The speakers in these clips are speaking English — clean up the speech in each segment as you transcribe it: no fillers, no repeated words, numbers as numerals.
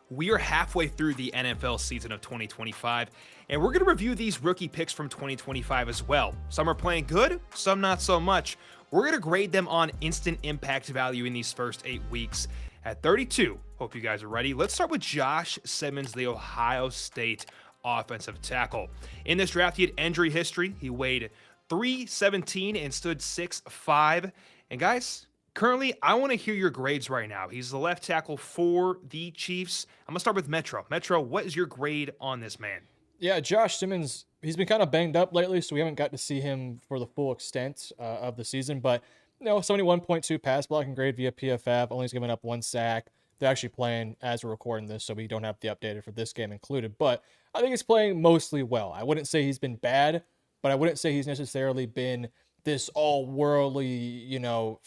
We are halfway through the NFL season of 2025, and we're going to review these rookie picks from 2025 as well. Some are playing good, some not so much. We're going to grade them on instant impact value in these first 8 weeks. At 32, hope you guys are ready. Let's start with Josh Simmons, the Ohio State offensive tackle. In this draft, he had injury history. He weighed 317 and stood 6'5". And guys, currently, I want to hear your grades right now. He's the left tackle for the Chiefs. I'm going to start with Metro. Metro, what is your grade on this man? Yeah, Josh Simmons, he's been kind of banged up lately, so we haven't got to see him for the full extent of the season. But, 71.2 pass blocking grade via PFF, only has given up one sack. They're actually playing as we're recording this, so we don't have the updated for this game included. But I think he's playing mostly well. I wouldn't say he's been bad, but I wouldn't say he's necessarily been this all-worldly,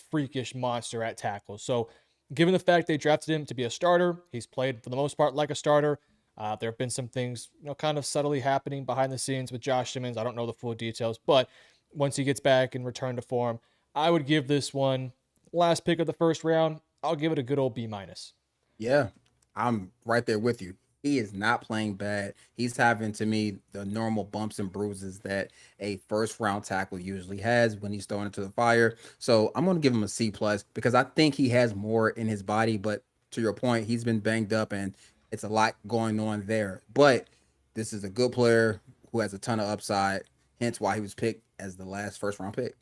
freakish monster at tackle. So given the fact they drafted him to be a starter, he's played for the most part like a starter. There have been some things, kind of subtly happening behind the scenes with Josh Simmons. I don't know the full details, but once he gets back and return to form, I would give this one last pick of the first round. I'll give it a good old B minus. Yeah, I'm right there with you. He is not playing bad. He's having, to me, the normal bumps and bruises that a first round tackle usually has when he's thrown into the fire. So I'm going to give him a C plus because I think he has more in his body. But to your point, he's been banged up and it's a lot going on there. But this is a good player who has a ton of upside, hence why he was picked as the last first round pick.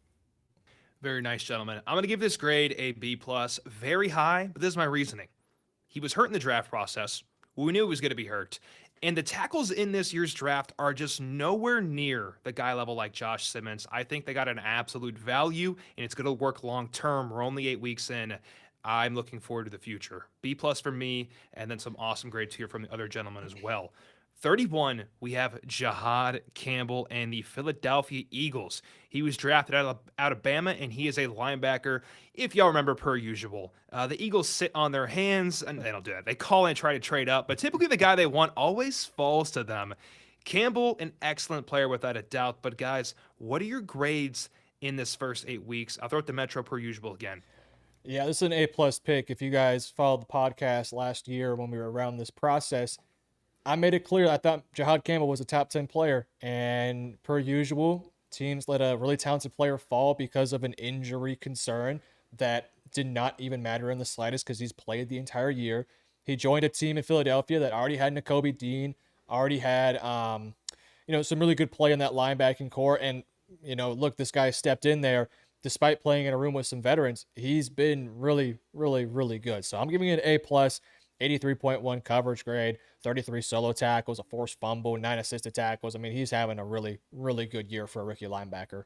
Very nice, gentlemen. I'm going to give this grade a B plus, very high, but this is my reasoning. He was hurt in the draft process. We knew he was going to be hurt. And the tackles in this year's draft are just nowhere near the guy level like Josh Simmons. I think they got an absolute value, and it's going to work long term. We're only 8 weeks in. I'm looking forward to the future. B plus for me, and then some awesome grades here from the other gentlemen as well. 31, we have Jahad Campbell and the Philadelphia Eagles. He was drafted out of Alabama, and he is a linebacker. If y'all remember, per usual, the Eagles sit on their hands, and they don't do that. They call and try to trade up, but typically the guy they want always falls to them. Campbell, an excellent player without a doubt, but guys, what are your grades in this first 8 weeks? I'll throw it to Metro per usual again. Yeah, this is an A plus pick. If you guys followed the podcast last year when we were around this process, I made it clear I thought Jahad Campbell was a top 10 player. And per usual, teams let a really talented player fall because of an injury concern that did not even matter in the slightest because he's played the entire year. He joined a team in Philadelphia that already had Nakobe Dean, already had, some really good play in that linebacking core. And, look, this guy stepped in there despite playing in a room with some veterans. He's been really, really, really good. So I'm giving it an A plus. 83.1 coverage grade, 33 solo tackles, a forced fumble, 9 assisted tackles. I mean, he's having a really, really good year for a rookie linebacker.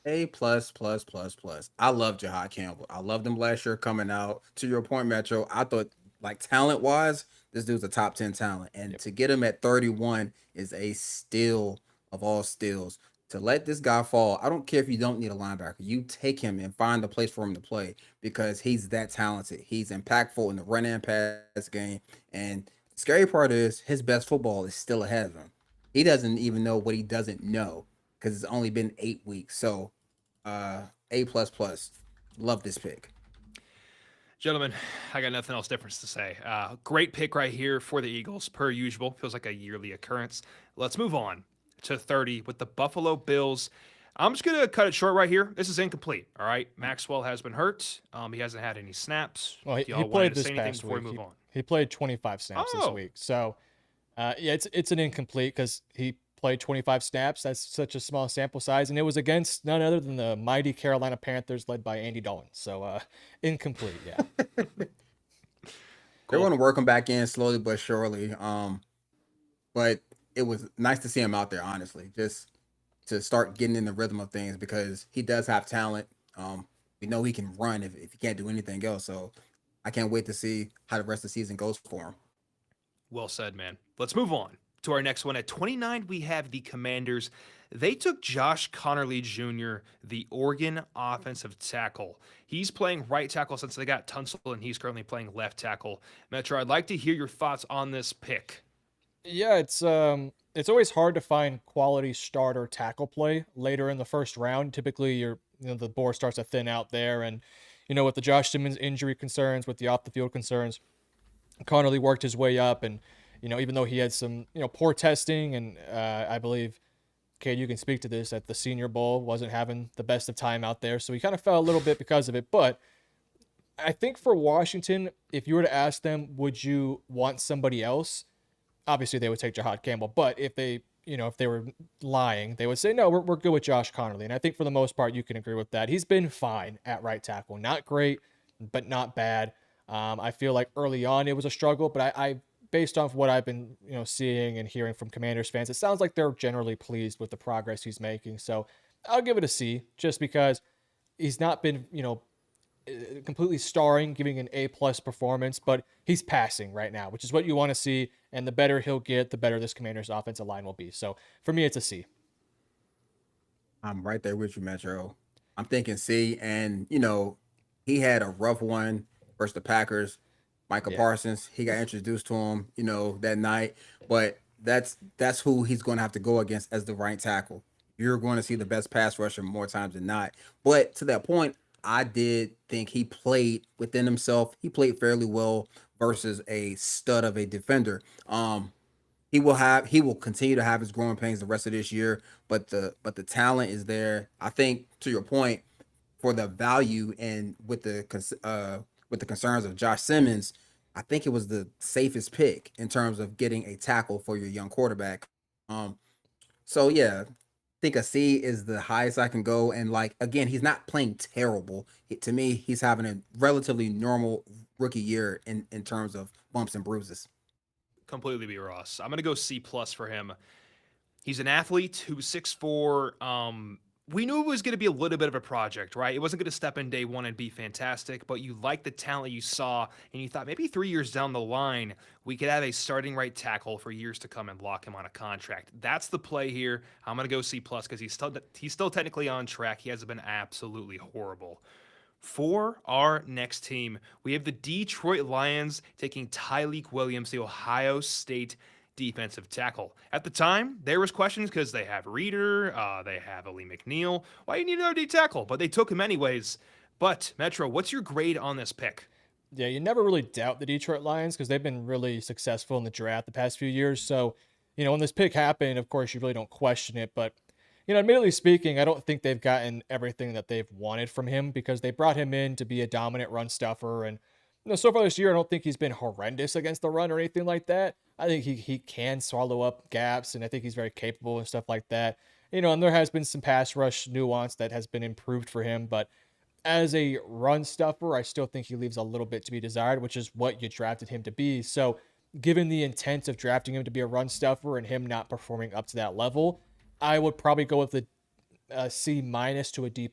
A plus plus plus plus. I love Jahad Campbell. I loved him last year coming out. To your point, Metro, I thought like talent wise, this dude's a top 10 talent. And Yep. to get him at 31 is a steal of all steals. To let this guy fall, I don't care if you don't need a linebacker. You take him and find a place for him to play because he's that talented. He's impactful in the run and pass game. And the scary part is his best football is still ahead of him. He doesn't even know what he doesn't know because it's only been 8 weeks. So A plus plus. Love this pick. Gentlemen, I got nothing else different to say. Great pick right here for the Eagles, per usual. Feels like a yearly occurrence. Let's move on to 30 with the Buffalo Bills. I'm just going to cut it short right here. This is incomplete, all right? Maxwell has been hurt. He hasn't had any snaps. Well, If he y'all wanted played to this say anything past before we week. move on. He played 25 snaps this Oh, week. So, yeah, it's an incomplete because he played 25 snaps. That's such a small sample size. And it was against none other than the mighty Carolina Panthers led by Andy Dalton. So, incomplete, yeah. They're cool. going to work him back in slowly but surely. But it was nice to see him out there, honestly, just to start getting in the rhythm of things because he does have talent. We know he can run if he can't do anything else. So I can't wait to see how the rest of the season goes for him. Well said, man. Let's move on to our next one. At 29, we have the Commanders. They took Josh Connerly Jr., the Oregon offensive tackle. He's playing right tackle since they got Tunsil, and he's currently playing left tackle. Metro, I'd like to hear your thoughts on this pick. Yeah, it's always hard to find quality starter tackle play later in the first round. Typically, the board starts to thin out there, and with the Josh Simmons injury concerns, with the off the field concerns, Connolly worked his way up, and even though he had some poor testing, and I believe, Cade, you can speak to this, at the Senior Bowl wasn't having the best of time out there, so he kind of fell a little bit because of it. But I think for Washington, if you were to ask them, would you want somebody else? Obviously, they would take Jahad Campbell. But if they were lying, they would say, no, we're good with Josh Connolly. And I think for the most part, you can agree with that. He's been fine at right tackle. Not great, but not bad. I feel like early on it was a struggle, but I based off what I've been seeing and hearing from Commanders fans, it sounds like they're generally pleased with the progress he's making. So I'll give it a C, just because he's not been completely starring, giving an A+ performance, but he's passing right now, which is what you want to see. And the better he'll get, the better this Commanders offensive line will be. So for me, it's a C. I'm right there with you, Metro. I'm thinking C, and he had a rough one versus the Packers. Micah Yeah. Parsons, he got introduced to him, that night. But that's who he's going to have to go against as the right tackle. You're going to see the best pass rusher more times than not. But to that point, I did think he played within himself. He played fairly well versus a stud of a defender. He will continue to have his growing pains the rest of this year, but the talent is there. I think, to your point, for the value and with the concerns of Josh Simmons, I think it was the safest pick in terms of getting a tackle for your young quarterback. Um, so yeah, I think a C is the highest I can go. And like again, he's not playing terrible. To me, he's having a relatively normal rookie year in terms of bumps and bruises. Completely be Ross. I'm gonna go C+ for him. He's an athlete who's 6'4". We knew it was going to be a little bit of a project, right? It wasn't going to step in day one and be fantastic, but you liked the talent you saw, and you thought maybe 3 years down the line, we could have a starting right tackle for years to come and lock him on a contract. That's the play here. I'm going to go C+ because he's still technically on track. He hasn't been absolutely horrible. For our next team, we have the Detroit Lions taking Tyleik Williams, the Ohio State defensive tackle. At the time, there was questions because they have Reader, they have Ali McNeil. Why do you need another D tackle? But they took him anyways. But Metro, what's your grade on this pick? Yeah, you never really doubt the Detroit Lions because they've been really successful in the draft the past few years. So, when this pick happened, of course, you really don't question it. But, admittedly speaking, I don't think they've gotten everything that they've wanted from him, because they brought him in to be a dominant run stuffer. And, so far this year, I don't think he's been horrendous against the run or anything like that. I think he can swallow up gaps, and I think he's very capable and stuff like that. And there has been some pass rush nuance that has been improved for him, but as a run stuffer, I still think he leaves a little bit to be desired, which is what you drafted him to be. So, given the intent of drafting him to be a run stuffer and him not performing up to that level, I would probably go with a C- to a D+.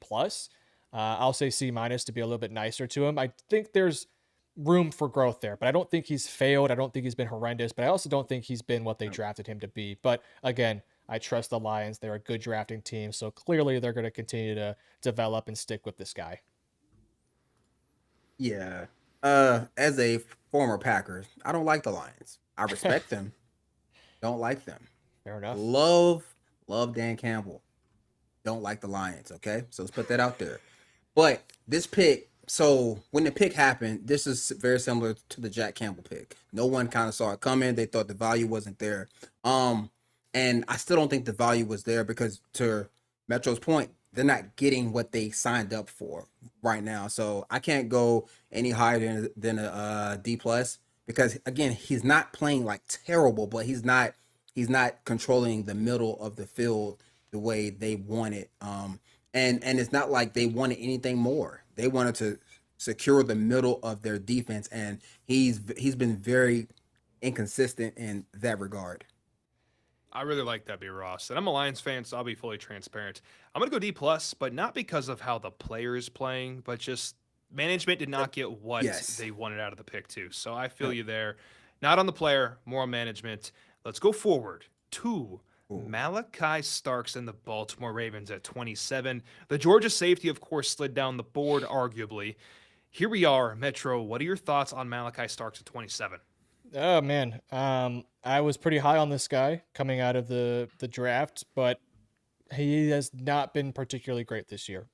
I'll say C- to be a little bit nicer to him. I think there's room for growth there, but I don't think he's failed. I don't think he's been horrendous, but I also don't think he's been what they drafted him to be. But again, I trust the Lions. They're a good drafting team, so clearly they're going to continue to develop and stick with this guy. Yeah. As a former Packer, I don't like the Lions. I respect them. Don't like them. Fair enough. Love Dan Campbell. Don't like the Lions. Okay, so let's put that out there. But this pick, so when the pick happened, this is very similar to the Jack Campbell pick. No one kind of saw it coming. They thought the value wasn't there. And I still don't think the value was there because, to Metro's point, they're not getting what they signed up for right now. So I can't go any higher than a D+ because again, he's not playing like terrible, but he's not controlling the middle of the field the way they want it. And it's not like they wanted anything more. They wanted to secure the middle of their defense, and he's been very inconsistent in that regard. I really like that, B. Ross. And I'm a Lions fan, so I'll be fully transparent. I'm going to go D+, but not because of how the player is playing, but just management did not get what Yes. they wanted out of the pick, too. So I feel you there. Not on the player, more on management. Let's go forward to Ooh. Malachi Starks and the Baltimore Ravens at 27. The Georgia safety, of course, slid down the board, arguably. Here we are, Metro. What are your thoughts on Malachi Starks at 27? Oh man, I was pretty high on this guy coming out of the draft, but he has not been particularly great this year.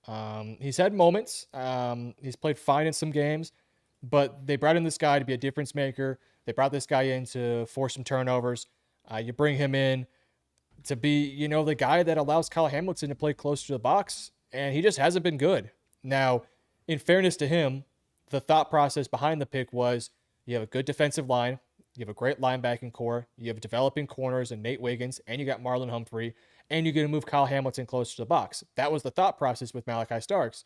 He's had moments. He's played fine in some games, but they brought in this guy to be a difference maker. They brought this guy in to force some turnovers. You bring him in to be, the guy that allows Kyle Hamilton to play closer to the box, and he just hasn't been good. Now, in fairness to him, the thought process behind the pick was you have a good defensive line, you have a great linebacking core, you have developing corners and Nate Wiggins, and you got Marlon Humphrey, and you're going to move Kyle Hamilton closer to the box. That was the thought process with Malachi Starks.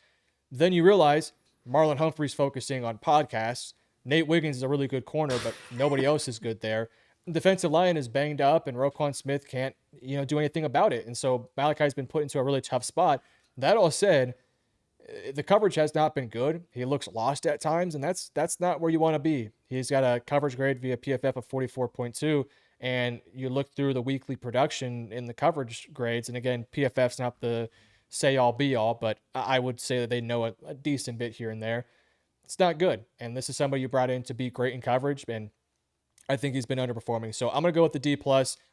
Then you realize Marlon Humphrey's focusing on podcasts. Nate Wiggins is a really good corner, but nobody else is good there. Defensive line is banged up, and Roquan Smith can't, do anything about it. And so Malachi's been put into a really tough spot. That all said, the coverage has not been good. He looks lost at times, and that's not where you want to be. He's got a coverage grade via PFF of 44.2, and you look through the weekly production in the coverage grades, and again, PFF's not the say-all, be-all, but I would say that they know a decent bit here and there. It's not good, and this is somebody you brought in to be great in coverage, and I think he's been underperforming. So I'm going to go with the D+.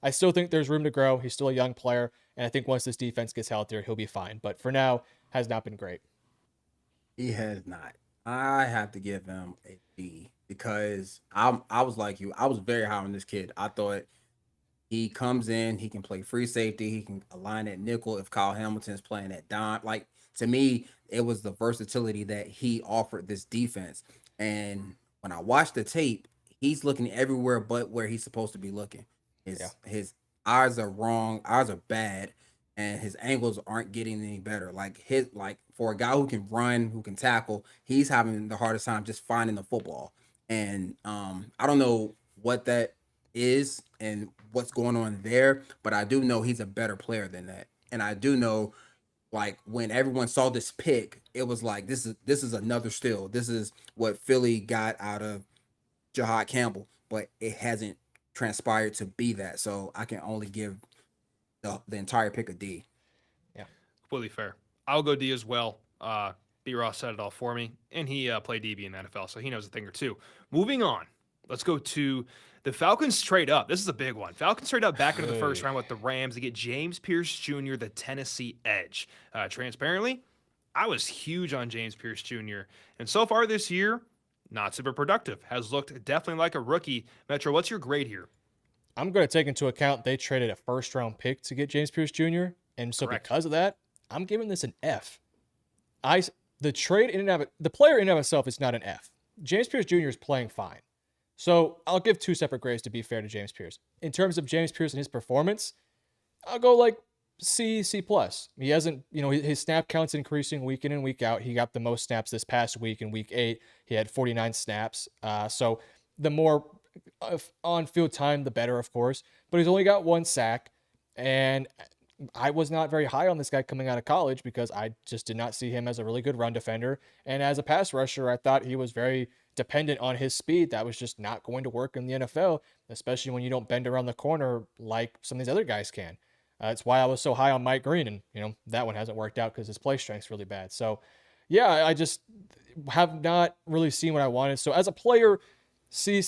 I still think there's room to grow. He's still a young player, and I think once this defense gets healthier, he'll be fine. But for now, has not been great. He has not. I have to give him a D because I was like you. I was very high on this kid. I thought he comes in, he can play free safety, he can align at nickel if Kyle Hamilton is playing at dime. Like to me, it was the versatility that he offered this defense. And when I watched the tape, he's looking everywhere but where he's supposed to be looking. His eyes are wrong, eyes are bad, and his angles aren't getting any better. Like for a guy who can run, who can tackle, he's having the hardest time just finding the football. And I don't know what that is and what's going on there, but I do know he's a better player than that. And I do know like when everyone saw this pick, it was like this is another steal. This is what Philly got out of Jahad Campbell, but it hasn't transpired to be that. So I can only give the entire pick a D. Yeah. Completely fair. I'll go D as well. B. Ross said it all for me, and he played DB in the NFL, so he knows a thing or two. Moving on, let's go to the Falcons trade up. This is a big one. Falcons trade up back into the first round with the Rams to get James Pierce Jr., the Tennessee edge. Transparently, I was huge on James Pierce Jr., and so far this year, not super productive. Has looked definitely like a rookie. Metro, what's your grade here? I'm going to take into account they traded a first-round pick to get James Pierce Jr., and so Correct. because of that, I'm giving this an F. The trade in and of it, the player in and of itself is not an F. James Pierce Jr. is playing fine. So I'll give two separate grades to be fair to James Pierce. In terms of James Pierce and his performance, I'll go like C+. He hasn't, his snap count's increasing week in and week out. He got the most snaps this past week in week 8. He had 49 snaps. So the more on-field time, the better, of course. But he's only got 1 sack. And I was not very high on this guy coming out of college because I just did not see him as a really good run defender. And as a pass rusher, I thought he was very dependent on his speed. That was just not going to work in the NFL, especially when you don't bend around the corner like some of these other guys can. That's why I was so high on Mike Green, and that one hasn't worked out because his play strength's really bad. So, yeah, I just have not really seen what I wanted. So as a player, C+.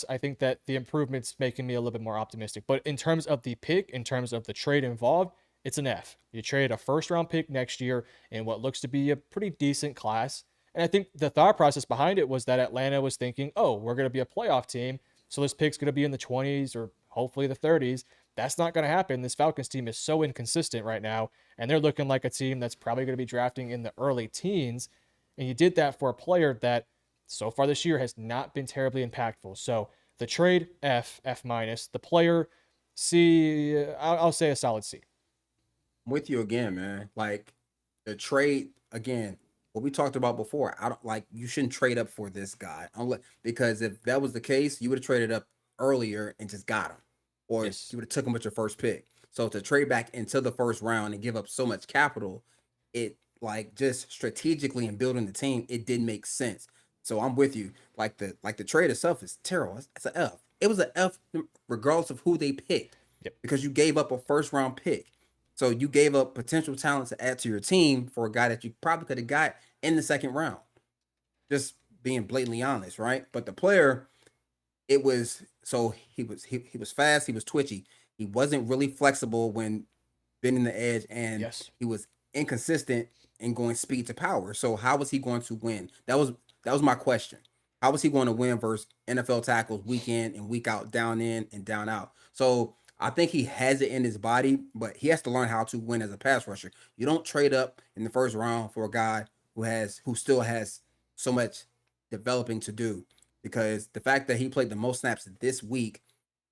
I think that the improvement's making me a little bit more optimistic. But in terms of the pick, in terms of the trade involved, it's an F. You traded a first-round pick next year in what looks to be a pretty decent class. And I think the thought process behind it was that Atlanta was thinking, oh, we're going to be a playoff team, so this pick's going to be in the 20s or hopefully the 30s. That's not going to happen. This Falcons team is so inconsistent right now, and they're looking like a team that's probably going to be drafting in the early teens. And you did that for a player that so far this year has not been terribly impactful. So the trade, F-. The player, C, I'll say a solid C. I'm with you again, man. Like the trade again, what we talked about before. I don't like you shouldn't trade up for this guy because if that was the case, you would have traded up earlier and just got him, or Yes. you would have took him with your first pick. So to trade back into the first round and give up so much capital, it like just strategically in building the team, it didn't make sense. So I'm with you. Like the trade itself is terrible. It's an F. It was an F regardless of who they picked. Yep. Because you gave up a first round pick. So you gave up potential talent to add to your team for a guy that you probably could have got in the second round. Just being blatantly honest, right? But the player, it was so he was fast, he was twitchy. He wasn't really flexible when bending the edge, and Yes. he was inconsistent in going speed to power. So how was he going to win? That was my question. How is he going to win versus NFL tackles week in and week out, down in and down out? So I think he has it in his body, but he has to learn how to win as a pass rusher. You don't trade up in the first round for a guy who still has so much developing to do, because the fact that he played the most snaps this week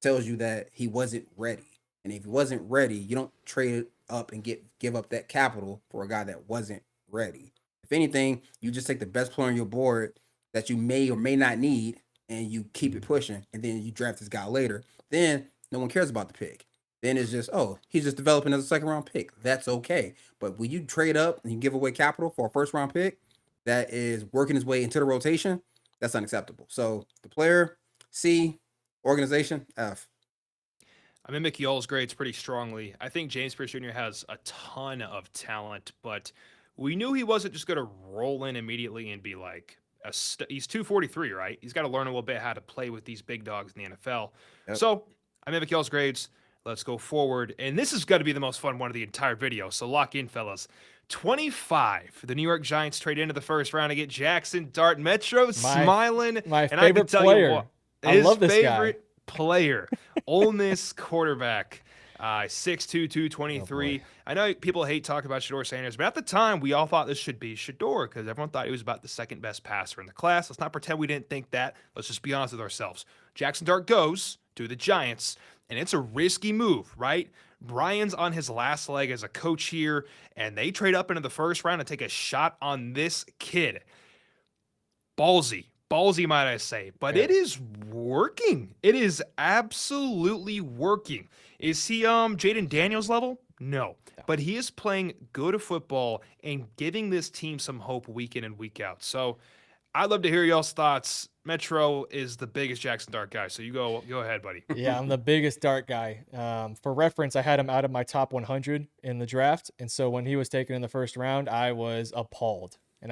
tells you that he wasn't ready. And if he wasn't ready, you don't trade up and give up that capital for a guy that wasn't ready. If anything, you just take the best player on your board that you may or may not need, and you keep it pushing, and then you draft this guy later. Then no one cares about the pick. Then it's just, oh, he's just developing as a second round pick. That's okay. But when you trade up and you give away capital for a first round pick that is working his way into the rotation, that's unacceptable. So the player, C, organization, F. I mimic Y'all's grades pretty strongly. I think James Pierce Jr. has a ton of talent, but we knew he wasn't just going to roll in immediately and be like, he's 243, right? He's got to learn a little bit how to play with these big dogs in the NFL. Yep. So I mimic Y'all's grades. Let's go forward. And this is going to be the most fun one of the entire video. So lock in, fellas. 25. The New York Giants trade into the first round to get Jackson Dart. Metro smiling. My and I can favorite tell player. you what, I his love this favorite guy. player, Ole Miss quarterback, 6'2", 223. Oh, I know people hate talking about Shador Sanders, but at the time, we all thought this should be Shador because everyone thought he was about the second best passer in the class. Let's not pretend we didn't think that. Let's just be honest with ourselves. Jackson Dart goes to the Giants, and it's a risky move, right? Brian's on his last leg as a coach here, and they trade up into the first round and take a shot on this kid. Ballsy, might I say, but Yeah. it is working. It is absolutely working. Is he Jaden Daniels level? No, but he is playing good football and giving this team some hope week in and week out. So I'd love to hear y'all's thoughts. Metro is the biggest Jackson Dart guy, so you go ahead, buddy. Yeah, I'm the biggest Dart guy. For reference, I had him out of my top 100 in the draft, and so when he was taken in the first round, I was appalled. And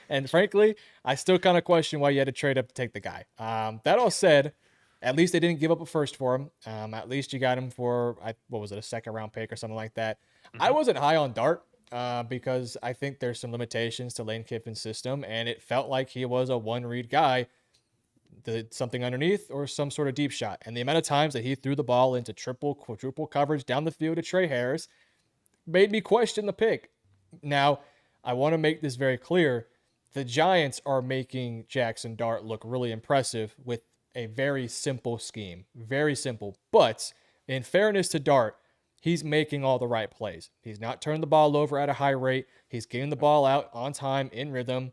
and frankly, I still kind of question why you had to trade up to take the guy. That all said, at least they didn't give up a first for him. At least you got him for what was it, a second round pick or something like that. I wasn't high on Dart because I think there's some limitations to Lane Kiffin's system, and it felt like he was a one read guy. Something underneath or some sort of deep shot. And the amount of times that he threw the ball into triple, quadruple coverage down the field to Trey Harris made me question the pick. Now, I want to make this very clear. The Giants are making Jackson Dart look really impressive with a very simple scheme. Very simple. But in fairness to Dart, he's making all the right plays. He's not turning the ball over at a high rate. He's getting the ball out on time, in rhythm.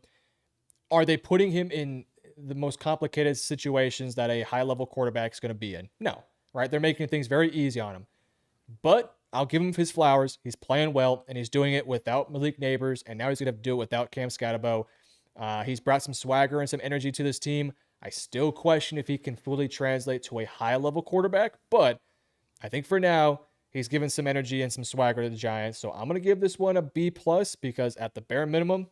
Are they putting him in the most complicated situations that a high-level quarterback is going to be in? No, right? They're making things very easy on him. But I'll give him his flowers. He's playing well, and he's doing it without Malik Neighbors, and now he's going to have to do it without Cam Scatterbo. He's brought some swagger and some energy to this team. I still question if he can fully translate to a high-level quarterback, but I think for now, he's given some energy and some swagger to the Giants. So I'm going to give this one a B+, because at the bare minimum,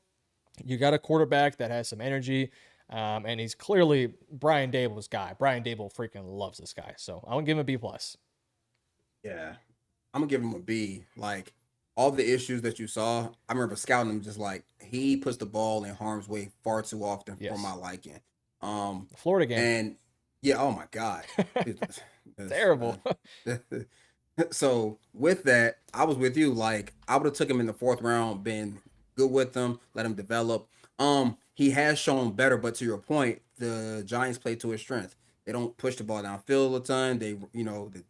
you got a quarterback that has some energy, and he's clearly Brian Dable's guy. Brian Dable freaking loves this guy. So I'm going to give him a B+. Yeah. I'm gonna give him a B. Like, all the issues that you saw, I remember scouting him, just like he puts the ball in harm's way far too often for Yes. my liking. The Florida game. And yeah, oh my God. Terrible. So with that, I was with you. Like, I would have took him in the fourth round, been good with him, let him develop. He has shown better, but to your point, the Giants play to his strength. They don't push the ball downfield a ton. They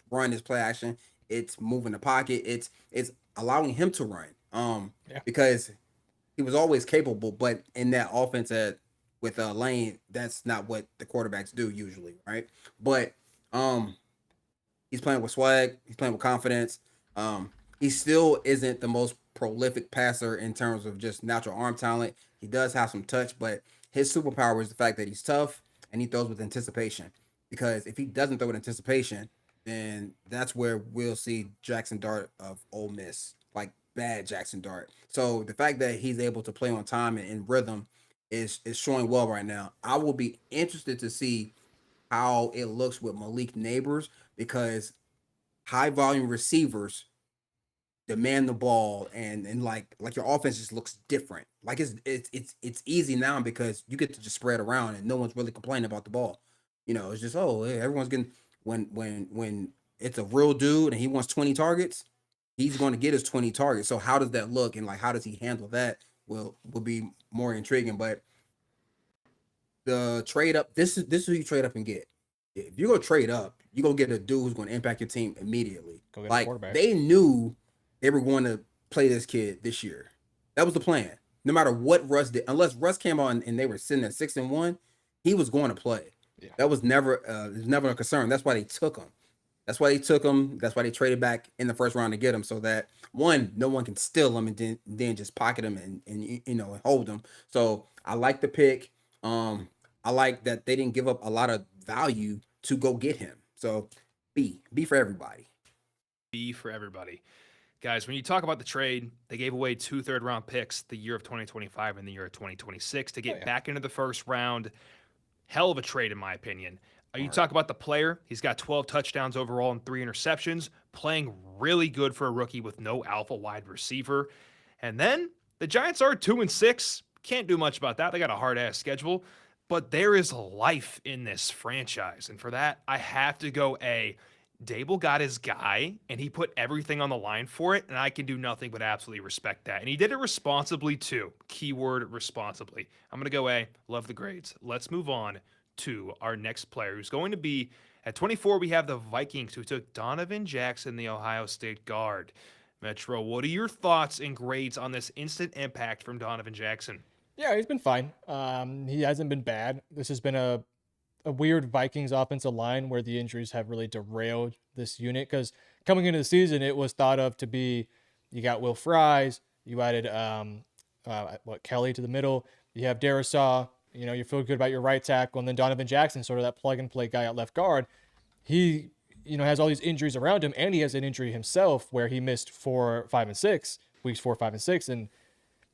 run his play action. It's moving the pocket. It's allowing him to run. Yeah. Because he was always capable, but in that offense with Lane, that's not what the quarterbacks do usually, right? But he's playing with swag. He's playing with confidence. He still isn't the most prolific passer in terms of just natural arm talent. He does have some touch, but his superpower is the fact that he's tough and he throws with anticipation. Because if he doesn't throw with anticipation, then that's where we'll see Jackson Dart of Ole Miss, like bad Jackson Dart. So the fact that he's able to play on time and in rhythm is showing well right now. I will be interested to see how it looks with Malik Neighbors, because high volume receivers demand the ball and like your offense just looks different. Like it's easy now because you get to just spread around and no one's really complaining about the ball. It's just hey, everyone's getting when it's a real dude and he wants 20 targets, he's going to get his 20 targets. So how does that look and like how does he handle that will be more intriguing. But the trade up, this is who you trade up and get. If you go trade up, you go get a dude who's going to impact your team immediately. Go get a Like quarterback. they knew they were going to play this kid this year. That was the plan. No matter what Russ did, unless Russ came on and they were sitting at 6-1, he was going to play. Yeah. That was never a concern. That's why they took him. That's why they traded back in the first round to get him, so that one, no one can steal him and then just pocket him and hold him. So I like the pick. I like that they didn't give up a lot of value to go get him. So B for everybody. B for everybody. Guys, when you talk about the trade, they gave away 2 third-round picks the year of 2025 and the year of 2026 to get back into the first round. Hell of a trade, in my opinion. You talk about the player, he's got 12 touchdowns overall and 3 interceptions, playing really good for a rookie with no alpha wide receiver. And then the Giants are 2-6. Can't do much about that. They got a hard-ass schedule. But there is life in this franchise. And for that, I have to go A. Dable got his guy, and he put everything on the line for it, and I can do nothing but absolutely respect that. And he did it responsibly, too. Keyword responsibly. I'm going to go A. Love the grades. Let's move on to our next player, who's going to be, at 24, we have the Vikings, who took Donovan Jackson, the Ohio State guard. Metro, what are your thoughts and grades on this instant impact from Donovan Jackson? Yeah, he's been fine. He hasn't been bad. This has been a weird Vikings offensive line where the injuries have really derailed this unit, because coming into the season, it was thought of to be, you got Will Fries, you added Kelly to the middle, you have Darisaw, you feel good about your right tackle, and then Donovan Jackson, sort of that plug and play guy at left guard. He has all these injuries around him, and he has an injury himself where he missed 4, 5, and 6 weeks 4, 5, and 6, and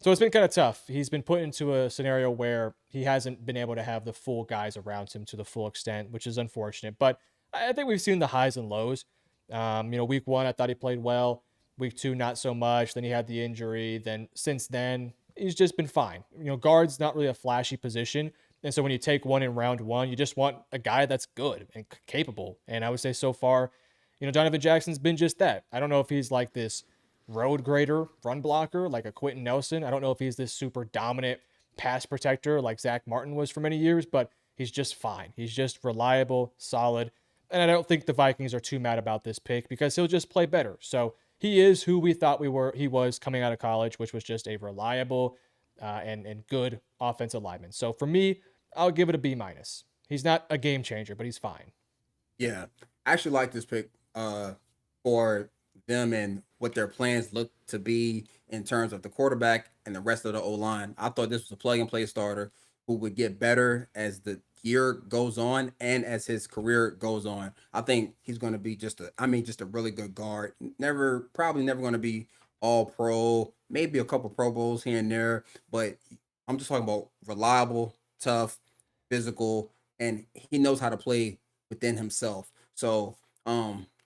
so it's been kind of tough. He's been put into a scenario where he hasn't been able to have the full guys around him to the full extent, which is unfortunate. But I think we've seen the highs and lows. Week 1, I thought he played well. Week 2, not so much. Then he had the injury. Then since then, he's just been fine. Guard's not really a flashy position. And so when you take one in round 1, you just want a guy that's good and capable. And I would say so far, Donovan Jackson's been just that. I don't know if he's like this road grader, run blocker like a Quentin Nelson. I don't know if he's this super dominant pass protector like Zach Martin was for many years, but he's just fine. He's just reliable, solid. And I don't think the Vikings are too mad about this pick because he'll just play better. So he is who we thought he was coming out of college, which was just a reliable and good offensive lineman. So for me, I'll give it a B-. He's not a game changer, but he's fine. Yeah, I actually like this pick for them and what their plans look to be in terms of the quarterback and the rest of the O-line. I thought this was a plug and play starter who would get better as the year goes on and as his career goes on. I think he's going to be just a really good guard. Probably never going to be all pro, maybe a couple Pro Bowls here and there, but I'm just talking about reliable, tough, physical, and he knows how to play within himself. So,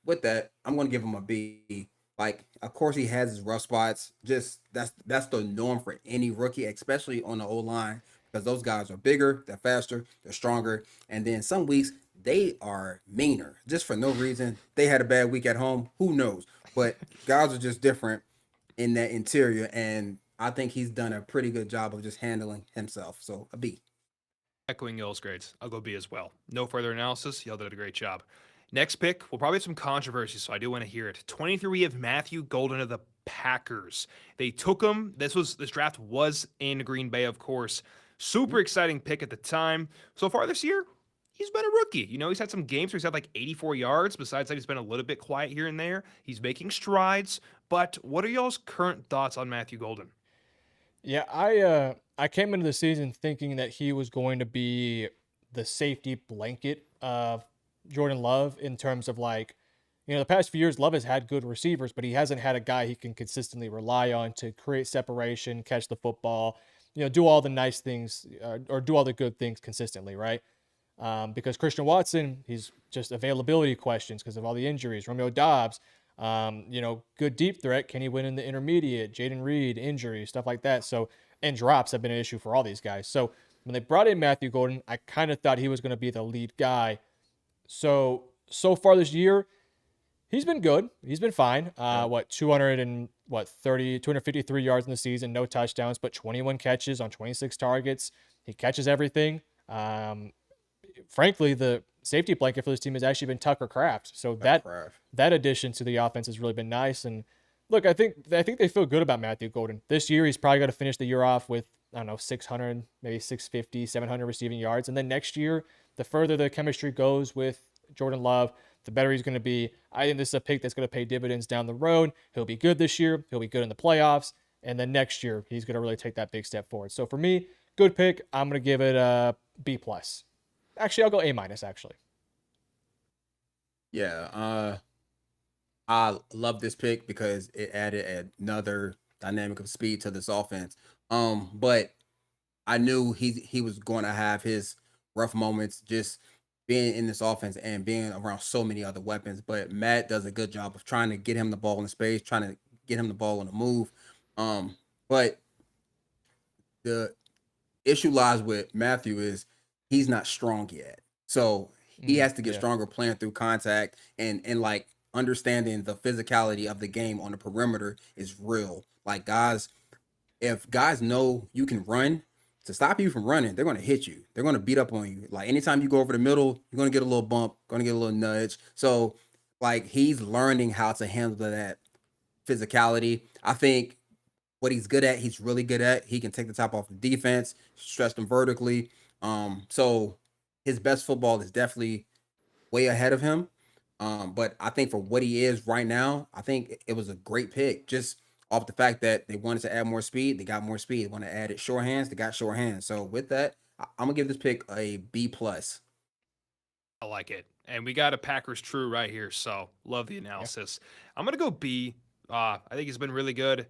with that, I'm going to give him a B. Like, of course, he has his rough spots. Just that's the norm for any rookie, especially on the O line, because those guys are bigger, they're faster, they're stronger, and then some weeks they are meaner just for no reason. They had a bad week at home, who knows? But guys are just different in that interior, and I think he's done a pretty good job of just handling himself. So a B. Echoing Yale's grades, I'll go B as well. No further analysis. Yale did a great job. Next pick, we'll probably have some controversy, so I do want to hear it. 23, we have Matthew Golden of the Packers. They took him. This draft was in Green Bay, of course. Super exciting pick at the time. So far this year, he's been a rookie. He's had some games where he's had like 84 yards. Besides that, he's been a little bit quiet here and there. He's making strides. But what are y'all's current thoughts on Matthew Golden? Yeah, I came into the season thinking that he was going to be the safety blanket of Jordan Love in terms of the past few years, Love has had good receivers, but he hasn't had a guy he can consistently rely on to create separation, catch the football, do all the nice things or do all the good things consistently, right? Because Christian Watson, he's just availability questions because of all the injuries. Romeo Dobbs, Good deep threat. Can he win in the intermediate? Jaden Reed, injury, stuff like that. So, and drops have been an issue for all these guys. So when they brought in Matthew Golden, I kind of thought he was going to be the lead guy. So far this year, he's been good. He's been fine. 253 yards in the season, no touchdowns, but 21 catches on 26 targets. He catches everything. Frankly, the safety blanket for this team has actually been Tucker Kraft. So that addition to the offense has really been nice. And look, I think they feel good about Matthew Golden. This year, he's probably going to finish the year off with, I don't know, 600, maybe 650, 700 receiving yards. And then next year, the further the chemistry goes with Jordan Love, the better he's going to be. I think this is a pick that's going to pay dividends down the road. He'll be good this year. He'll be good in the playoffs. And then next year, he's going to really take that big step forward. So for me, good pick. I'm going to give it a B+. Actually, I'll go A-, actually. Yeah, I love this pick because it added another dynamic of speed to this offense. But I knew he was going to have his rough moments just being in this offense and being around so many other weapons. But Matt does a good job of trying to get him the ball in space, trying to get him the ball on the move. But the issue lies with Matthew is he's not strong yet. So he has to get stronger playing through contact and like understanding the physicality of the game on the perimeter is real. Like guys, if guys know you can run, to stop you from running, they're going to hit you. They're going to beat up on you. Like anytime you go over the middle, you're going to get a little bump, going to get a little nudge. So like he's learning how to handle that physicality. I think what he's good at, he's really good at. He can take the top off the defense, stretch them vertically. So his best football is definitely way ahead of him. But I think for what he is right now, I think it was a great pick. Just off the fact that they wanted to add more speed, they got more speed. They want to add it short hands, they got short hands. So with that, I'm gonna give this pick a B+. I like it. And we got a Packers true right here. So love the analysis. I'm going to go B. I think he's been really good.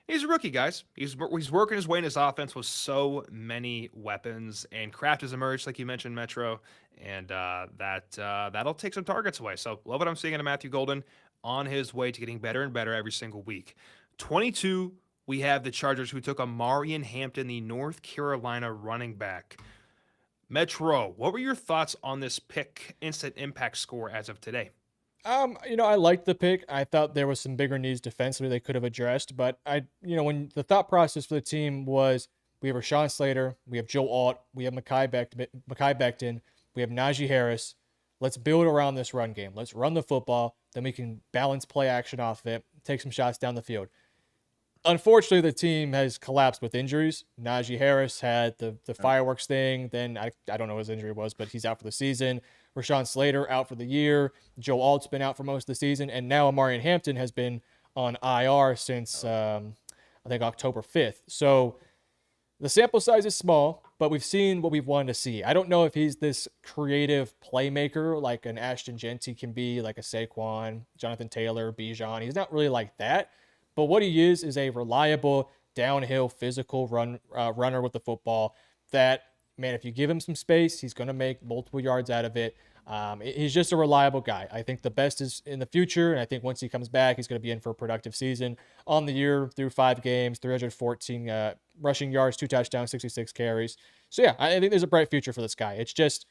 He's a rookie, guys. He's working his way in his offense with so many weapons, and Kraft has emerged, like you mentioned, Metro, and that'll take some targets away. So love what I'm seeing in Matthew Golden on his way to getting better and better every single week. 22, we have the Chargers who took Amarian Hampton, the North Carolina running back. Metro, what were your thoughts on this pick instant impact score as of today? I liked the pick. I thought there was some bigger needs defensively they could have addressed, but when the thought process for the team was we have Rashawn Slater, we have Joe Alt, we have Mekhi Becton, we have Najee Harris. Let's build around this run game. Let's run the football. Then we can balance play action off of it, take some shots down the field. Unfortunately, the team has collapsed with injuries. Najee Harris had the fireworks thing. Then I don't know what his injury was, but he's out for the season. Rashawn Slater out for the year. Joe Alt's been out for most of the season. And now Amarian Hampton has been on IR since, I think, October 5th. So the sample size is small, but we've seen what we've wanted to see. I don't know if he's this creative playmaker like an Ashton Genty can be, like a Saquon, Jonathan Taylor, Bijan. He's not really like that. But what he is a reliable, downhill, physical runner with the football that, man, if you give him some space, he's going to make multiple yards out of it. He's just a reliable guy. I think the best is in the future, and I think once he comes back, he's going to be in for a productive season on the year through 5 games, 314 rushing yards, 2 touchdowns, 66 carries. So, yeah, I think there's a bright future for this guy. It's just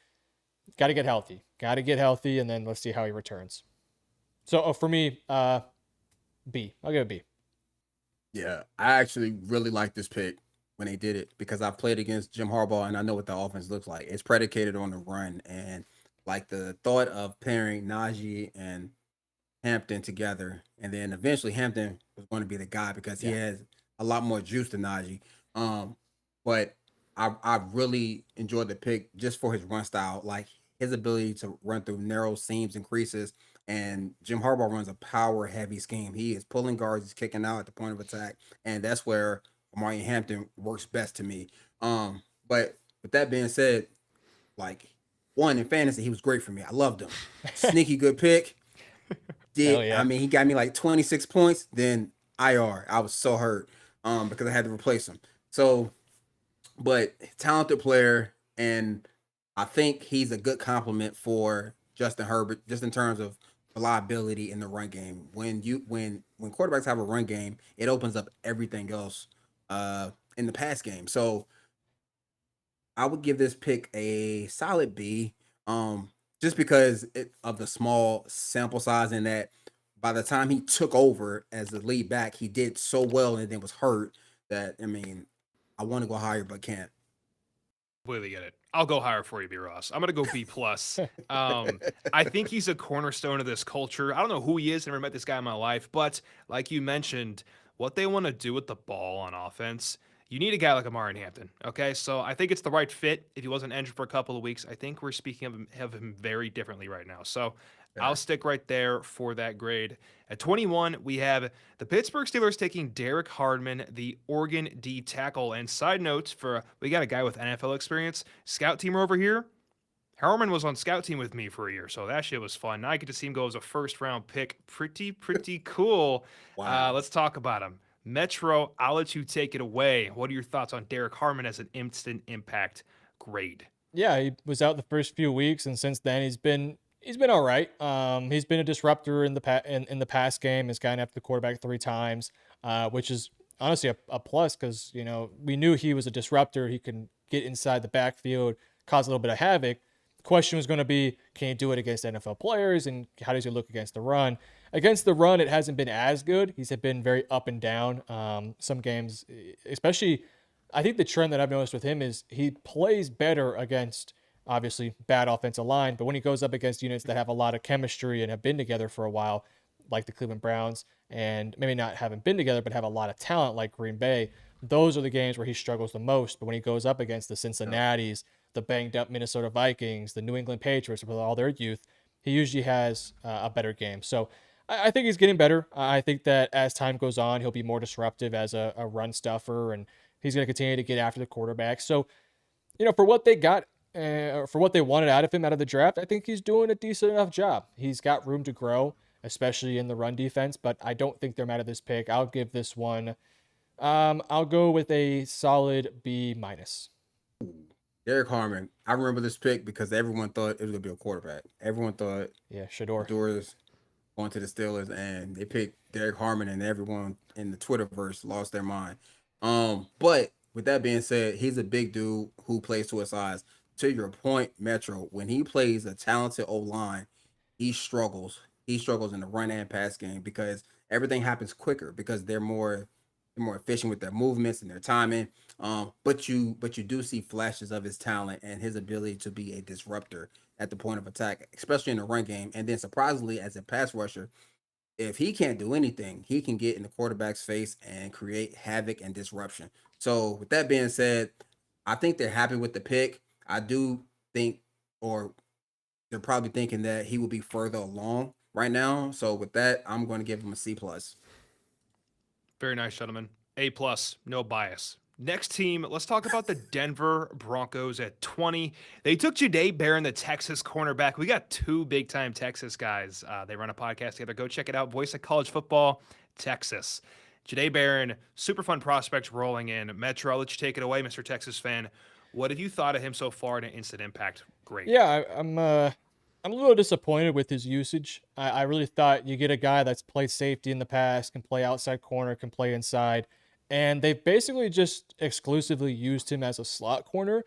got to get healthy. And then let's see how he returns. So, for me, B. I'll give it a B. Yeah, I actually really like this pick when they did it because I've played against Jim Harbaugh and I know what the offense looks like. It's predicated on the run, and like the thought of pairing Najee and Hampton together, and then eventually Hampton was going to be the guy because he has a lot more juice than Najee. But I really enjoyed the pick just for his run style, like his ability to run through narrow seams and creases. And Jim Harbaugh runs a power heavy scheme. He is pulling guards, he's kicking out at the point of attack, and that's where Amari Hampton works best to me. But with that being said, like one in fantasy, he was great for me. I loved him. Sneaky good pick. I mean, he got me like 26 points. Then IR, I was so hurt because I had to replace him. So, but talented player, and I think he's a good compliment for Justin Herbert, just in terms of reliability in the run game. When quarterbacks have a run game, it opens up everything else in the pass game. So I would give this pick a solid B, just because of the small sample size, and that by the time he took over as the lead back, he did so well and then was hurt that, I mean, I want to go higher but can't. Completely get it. I'll go higher for you, B Ross. I'm gonna go B plus. I think he's a cornerstone of this culture. I don't know who he is. Never met this guy in my life, but like you mentioned, what they want to do with the ball on offense, you need a guy like Amari Hampton. Okay, so I think it's the right fit. If he wasn't injured for a couple of weeks, I think we're speaking of him very differently right now. So I'll Fair. stick right there for that grade. At 21, we have the Pittsburgh Steelers taking Derek Hardman, the Oregon D tackle. And side notes for we got a guy with NFL experience. Scout teamer over here. Hardman was on scout team with me for a year, so that shit was fun. Now I get to see him go as a first round pick. Pretty cool. Wow. Let's talk about him. Metro, I'll let you take it away. What are your thoughts on Derek Hardman as an instant impact grade? Yeah, he was out the first few weeks, and since then he's been all right. He's been a disruptor in the pass game. He's gotten after the quarterback 3 times, which is honestly a plus because we knew he was a disruptor. He can get inside the backfield, cause a little bit of havoc. The question was going to be, can he do it against NFL players, and how does he look against the run? Against the run, it hasn't been as good. He's been very up and down. Some games, especially I think the trend that I've noticed with him is he plays better against obviously bad offensive line, but when he goes up against units that have a lot of chemistry and have been together for a while, like the Cleveland Browns, and maybe not haven't been together but have a lot of talent like Green Bay, those are the games where he struggles the most. But when he goes up against the Cincinnati's, the banged up Minnesota Vikings, the New England Patriots with all their youth, he usually has a better game. So I think he's getting better. I think that as time goes on, he'll be more disruptive as a run stuffer, and he's going to continue to get after the quarterback. So, for what they got, for what they wanted out of him out of the draft, I think he's doing a decent enough job. He's got room to grow, especially in the run defense, but I don't think they're mad at this pick. I'll give this one, I'll go with a solid B minus. Derek Harmon. I remember this pick because everyone thought it was gonna be a quarterback. Everyone thought Yeah, Shador. Doors going to the Steelers, and they picked Derek Harmon, and everyone in the Twitterverse lost their mind. But with that being said, he's a big dude who plays to his size. To your point, Metro, when he plays a talented O line, he struggles. He struggles in the run and pass game because everything happens quicker because they're more efficient with their movements and their timing. But you do see flashes of his talent and his ability to be a disruptor at the point of attack, especially in the run game. And then surprisingly, as a pass rusher, if he can't do anything, he can get in the quarterback's face and create havoc and disruption. So with that being said, I think they're happy with the pick. I do think, or they're probably thinking that he will be further along right now. So with that, I'm going to give him a C plus. Very nice, gentlemen. A plus, no bias. Next team, let's talk about the Denver Broncos at 20. They took Jade Barron, the Texas cornerback. We got two big time Texas guys. They run a podcast together. Go check it out. Voice of College Football, Texas. Jade Barron, super fun prospects rolling in. Metro, I'll let you take it away, Mr. Texas fan. What have you thought of him so far in an instant impact? Great. Yeah, I'm a little disappointed with his usage. I really thought you get a guy that's played safety in the past, can play outside corner, can play inside, and they've basically just exclusively used him as a slot corner,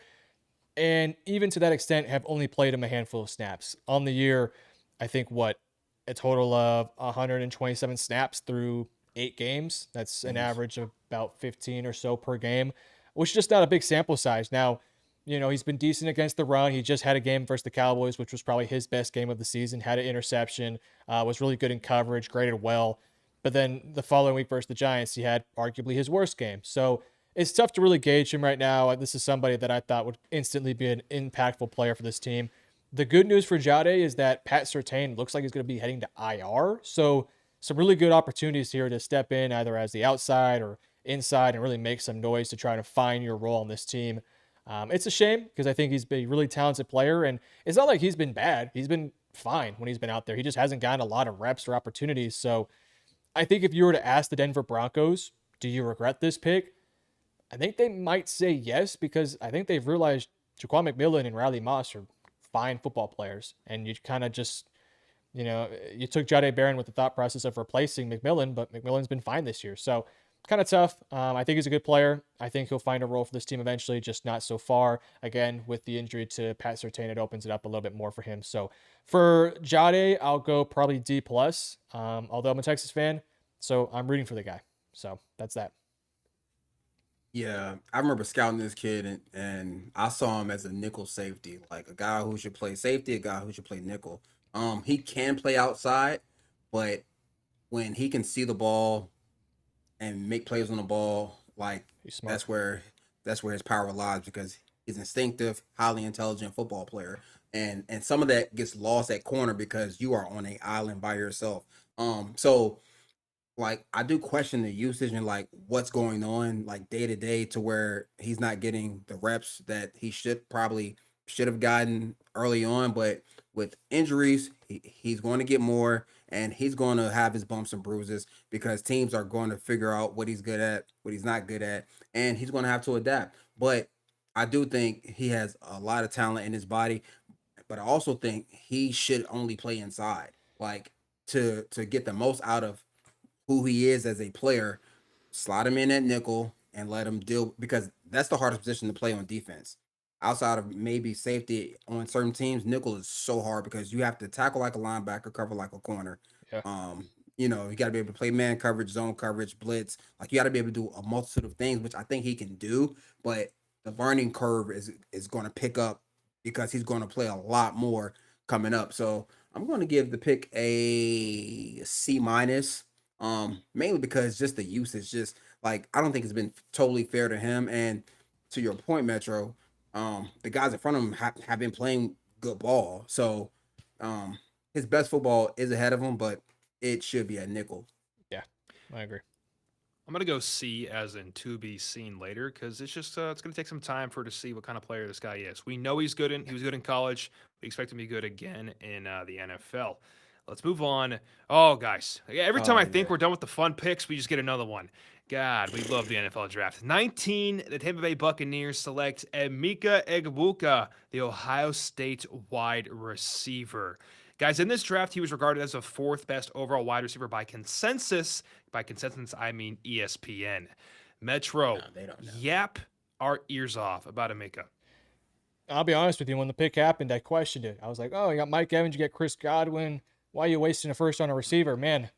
and even to that extent have only played him a handful of snaps on the year. I think what a total of 127 snaps through 8 games. That's an Games. average of about 15 or so per game, which is just not a big sample size. Now, he's been decent against the run. He just had a game versus the Cowboys, which was probably his best game of the season. Had an interception, was really good in coverage, graded well. But then the following week versus the Giants, he had arguably his worst game. So it's tough to really gauge him right now. This is somebody that I thought would instantly be an impactful player for this team. The good news for Jade is that Pat Surtain looks like he's going to be heading to IR. So some really good opportunities here to step in either as the outside or inside and really make some noise to try to find your role on this team. It's a shame because I think he's been a really talented player, and it's not like he's been bad. He's been fine when he's been out there. He just hasn't gotten a lot of reps or opportunities. So I think if you were to ask the Denver Broncos, do you regret this pick? I think they might say yes because I think they've realized Jaquan McMillan and Riley Moss are fine football players, and you kind of just You know, you took Jade Barron with the thought process of replacing McMillan, but McMillan's been fine this year. So kind of tough. I think he's a good player. I think he'll find a role for this team eventually, just not so far. Again, with the injury to Pat Surtain, it opens it up a little bit more for him. So for Jade, I'll go probably D plus. Although I'm a Texas fan, so I'm rooting for the guy. So that's that. Yeah, I remember scouting this kid, and I saw him as a nickel safety, like a guy who should play safety, a guy who should play nickel. He can play outside, but when he can see the ball and make plays on the ball, like He's smart. that's where his power lies because he's instinctive, highly intelligent football player, and some of that gets lost at corner because you are on an island by yourself. So like I do question the usage and like what's going on like day to day to where he's not getting the reps that he should have gotten early on, but with injuries, he's going to get more and he's going to have his bumps and bruises because teams are going to figure out what he's good at, what he's not good at, and he's going to have to adapt. But I do think he has a lot of talent in his body, but I also think he should only play inside. Like to get the most out of who he is as a player, slot him in at nickel and let him deal because that's the hardest position to play on defense. Outside of maybe safety on certain teams, nickel is so hard because you have to tackle like a linebacker, cover like a corner. Yeah. You got to be able to play man coverage, zone coverage, blitz. Like you got to be able to do a multitude of things, which I think he can do. But the learning curve is going to pick up because he's going to play a lot more coming up. So I'm going to give the pick a C minus. Mainly because just the usage, just like I don't think it's been totally fair to him. And to your point, Metro, the guys in front of him have been playing good ball. So um, his best football is ahead of him, but it should be a nickel. Yeah, I agree. I'm gonna go C as in to be seen later because it's gonna take some time for to see what kind of player this guy is. We know he was good in college. We expect him to be good again in the NFL. Let's move on. Oh, guys, every time Oh I think yeah. we're done with the fun picks, we just get another one. God, we love the NFL draft. 19, the Tampa Bay Buccaneers select Emeka Egbuka, the Ohio State wide receiver. Guys, in this draft, he was regarded as the fourth best overall wide receiver by consensus. By consensus, I mean ESPN. No, Metro, they don't know. yap our ears off about Emeka. I'll be honest with you. When the pick happened, I questioned it. I was like, oh, you got Mike Evans, you get Chris Godwin. Why are you wasting a first on a receiver? Man,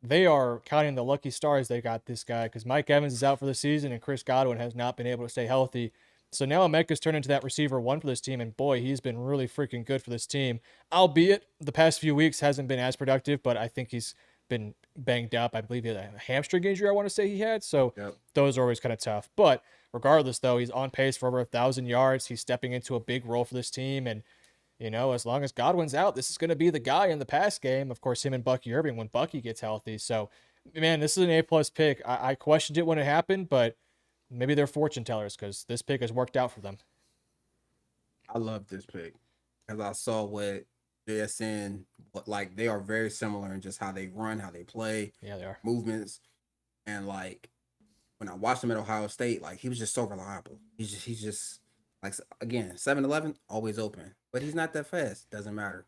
they are counting the lucky stars they got this guy because Mike Evans is out for the season and Chris Godwin has not been able to stay healthy. So now Emeka's turned into that receiver one for this team, and boy, he's been really freaking good for this team. Albeit the past few weeks hasn't been as productive, but I think he's been banged up. I believe he had a hamstring injury, I want to say he had. So Yep. those are always kind of tough. But regardless, though, he's on pace for over 1,000 yards. He's stepping into a big role for this team, and as long as Godwin's out, this is going to be the guy in the pass game. Of course, him and Bucky Irving when Bucky gets healthy. So, man, this is an A plus pick. I questioned it when it happened, but maybe they're fortune tellers because this pick has worked out for them. I love this pick because I saw what JSN, what like they are very similar in just how they run, how they play, Yeah, they are. movements, and like when I watched him at Ohio State, like he was just so reliable. He's just like again 7-Eleven always open, but he's not that fast. Doesn't matter.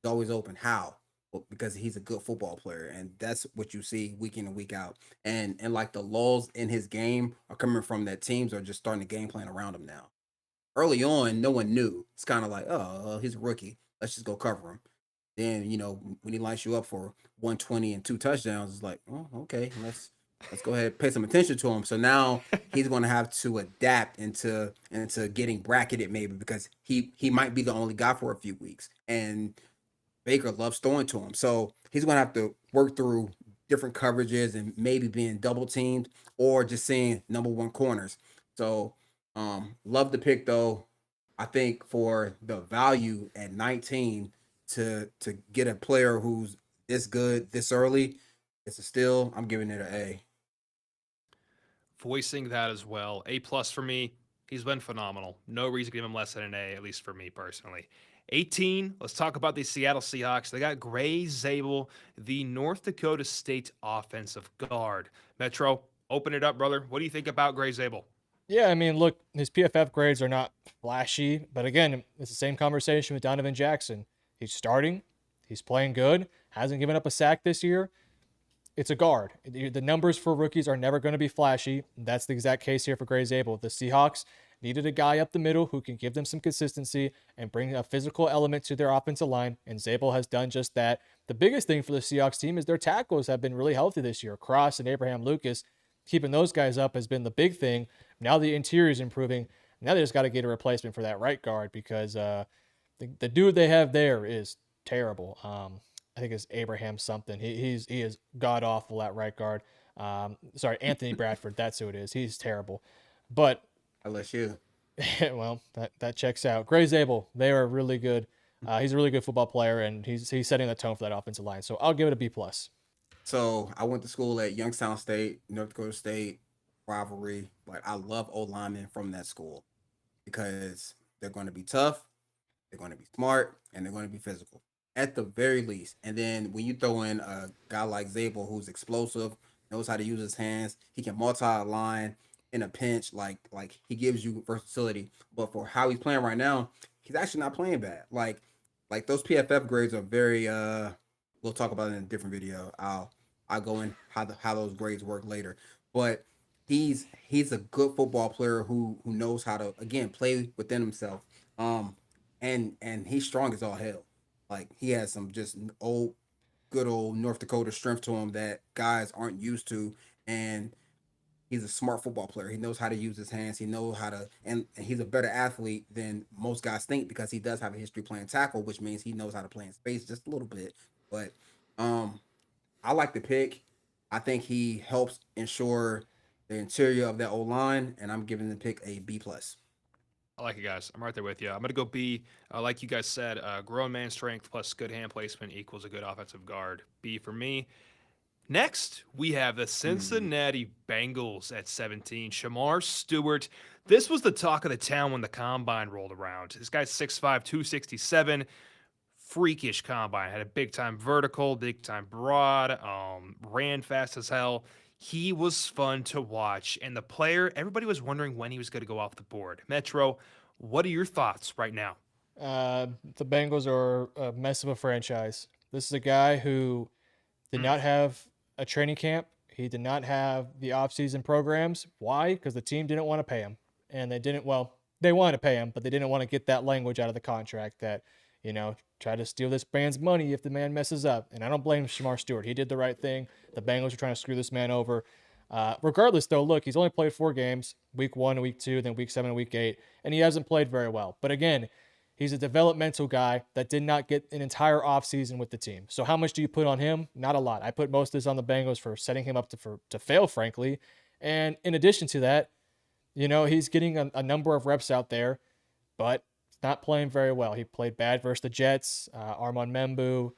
He's always open. How? Well, because he's a good football player, and that's what you see week in and week out. And like the lulls in his game are coming from that teams are just starting to game plan around him now. Early on, no one knew. It's kind of like, oh, he's a rookie. Let's just go cover him. Then when he lights you up for 120 and 2 touchdowns, it's like, oh, okay, let's go ahead and pay some attention to him. So now he's going to have to adapt into getting bracketed maybe because he might be the only guy for a few weeks, and Baker loves throwing to him. So he's going to have to work through different coverages and maybe being double teamed or just seeing number one corners. So love the pick though. I think for the value at 19 to get a player who's this good this early, it's a steal. I'm giving it an A. Voicing that as well. A plus for me. He's been phenomenal. No reason to give him less than an A, at least for me personally. 18, let's talk about the Seattle Seahawks. They got Gray Zabel, the North Dakota State offensive guard. Metro, open it up, brother. What do you think about Gray Zabel? Yeah, I mean, look, his PFF grades are not flashy, but again, it's the same conversation with Donovan Jackson. He's starting, He's playing good, hasn't given up a sack this year. It's a guard. The numbers for rookies are never going to be flashy. That's the exact case here for Gray Zabel. The Seahawks needed a guy up the middle who can give them some consistency and bring a physical element to their offensive line, and Zabel has done just that. The biggest thing for the Seahawks team is their tackles have been really healthy this year. Cross and Abraham Lucas, keeping those guys up has been the big thing. Now the interior is improving. Now they just got to get a replacement for that right guard because the dude they have there is terrible. I think it's Abraham something. He is god awful at right guard. Sorry, Anthony Bradford. That's who it is. He's terrible. But LSU. well, that checks out. Gray Zabel, they are really good. He's a really good football player, and he's setting the tone for that offensive line. So I'll give it a B plus. So I went to school at Youngstown State, North Dakota State rivalry. But I love O linemen from that school because they're going to be tough, they're going to be smart, and they're going to be physical at the very least. And then when you throw in a guy like Zabel, who's explosive, knows how to use his hands, he can multi-line in a pinch. Like he gives you versatility. But for how he's playing right now, he's actually not playing bad. Like those PFF grades are very. We'll talk about it in a different video. I'll go in how those grades work later. But he's a good football player who knows how to again play within himself. And he's strong as all hell. Like he has some just good old North Dakota strength to him that guys aren't used to, and he's a smart football player. He knows how to use his hands. He knows how to, and he's a better athlete than most guys think because he does have a history playing tackle, which means he knows how to play in space just a little bit. But I like the pick. I think he helps ensure the interior of that O line, and I'm giving the pick a B plus. I like it, guys. I'm right there with you. I'm going to go B. Like you guys said, grown man strength plus good hand placement equals a good offensive guard. B for me. Next, we have the Mm. Cincinnati Bengals at 17. Shamar Stewart. This was the talk of the town when the combine rolled around. This guy's 6'5, 267. Freakish combine. Had a big time vertical, big time broad, ran fast as hell. He was fun to watch. And the player, everybody was wondering when he was going to go off the board. Metro, what are your thoughts right now? The Bengals are a mess of a franchise. This is a guy who did not have a training camp. He did not have the offseason programs. Why? Because the team didn't want to pay him. And they didn't, well, they wanted to pay him, but they didn't want to get that language out of the contract that, try to steal this man's money if the man messes up. And I don't blame Shamar Stewart. He did the right thing. The Bengals are trying to screw this man over. Regardless, though, look, he's only played 4 games, week 1 and week 2, then week 7 and week 8, and he hasn't played very well. But again, he's a developmental guy that did not get an entire offseason with the team. So how much do you put on him? Not a lot. I put most of this on the Bengals for setting him up to fail, frankly. And in addition to that, he's getting a number of reps out there, but not playing very well. He played bad versus the Jets. Armand Membu,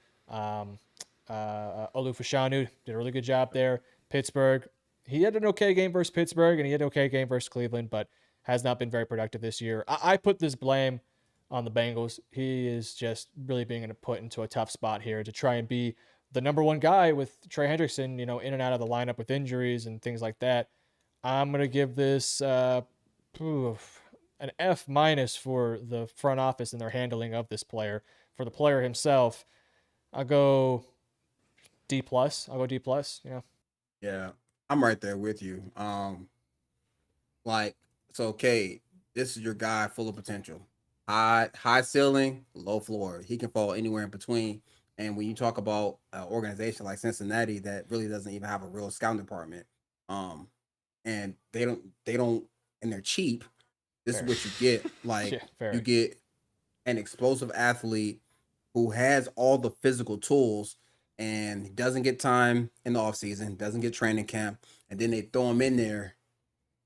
Olufashanu did a really good job there. Pittsburgh, he had an okay game versus Pittsburgh, and he had an okay game versus Cleveland, but has not been very productive this year. I put this blame on the Bengals. He is just really being put into a tough spot here to try and be the number one guy with Trey Hendrickson, in and out of the lineup with injuries and things like that. I'm going to give this an F minus for the front office and their handling of this player. For the player himself, I'll go D plus. Yeah. Yeah, I'm right there with you. Like so, okay, this is your guy full of potential. High ceiling, low floor. He can fall anywhere in between. And when you talk about an organization like Cincinnati that really doesn't even have a real scouting department, um, and they don't, and they're cheap. This is Fair. what you get. Like Yeah, fair. you get an explosive athlete who has all the physical tools and doesn't get time in the offseason, doesn't get training camp, and then they throw him in there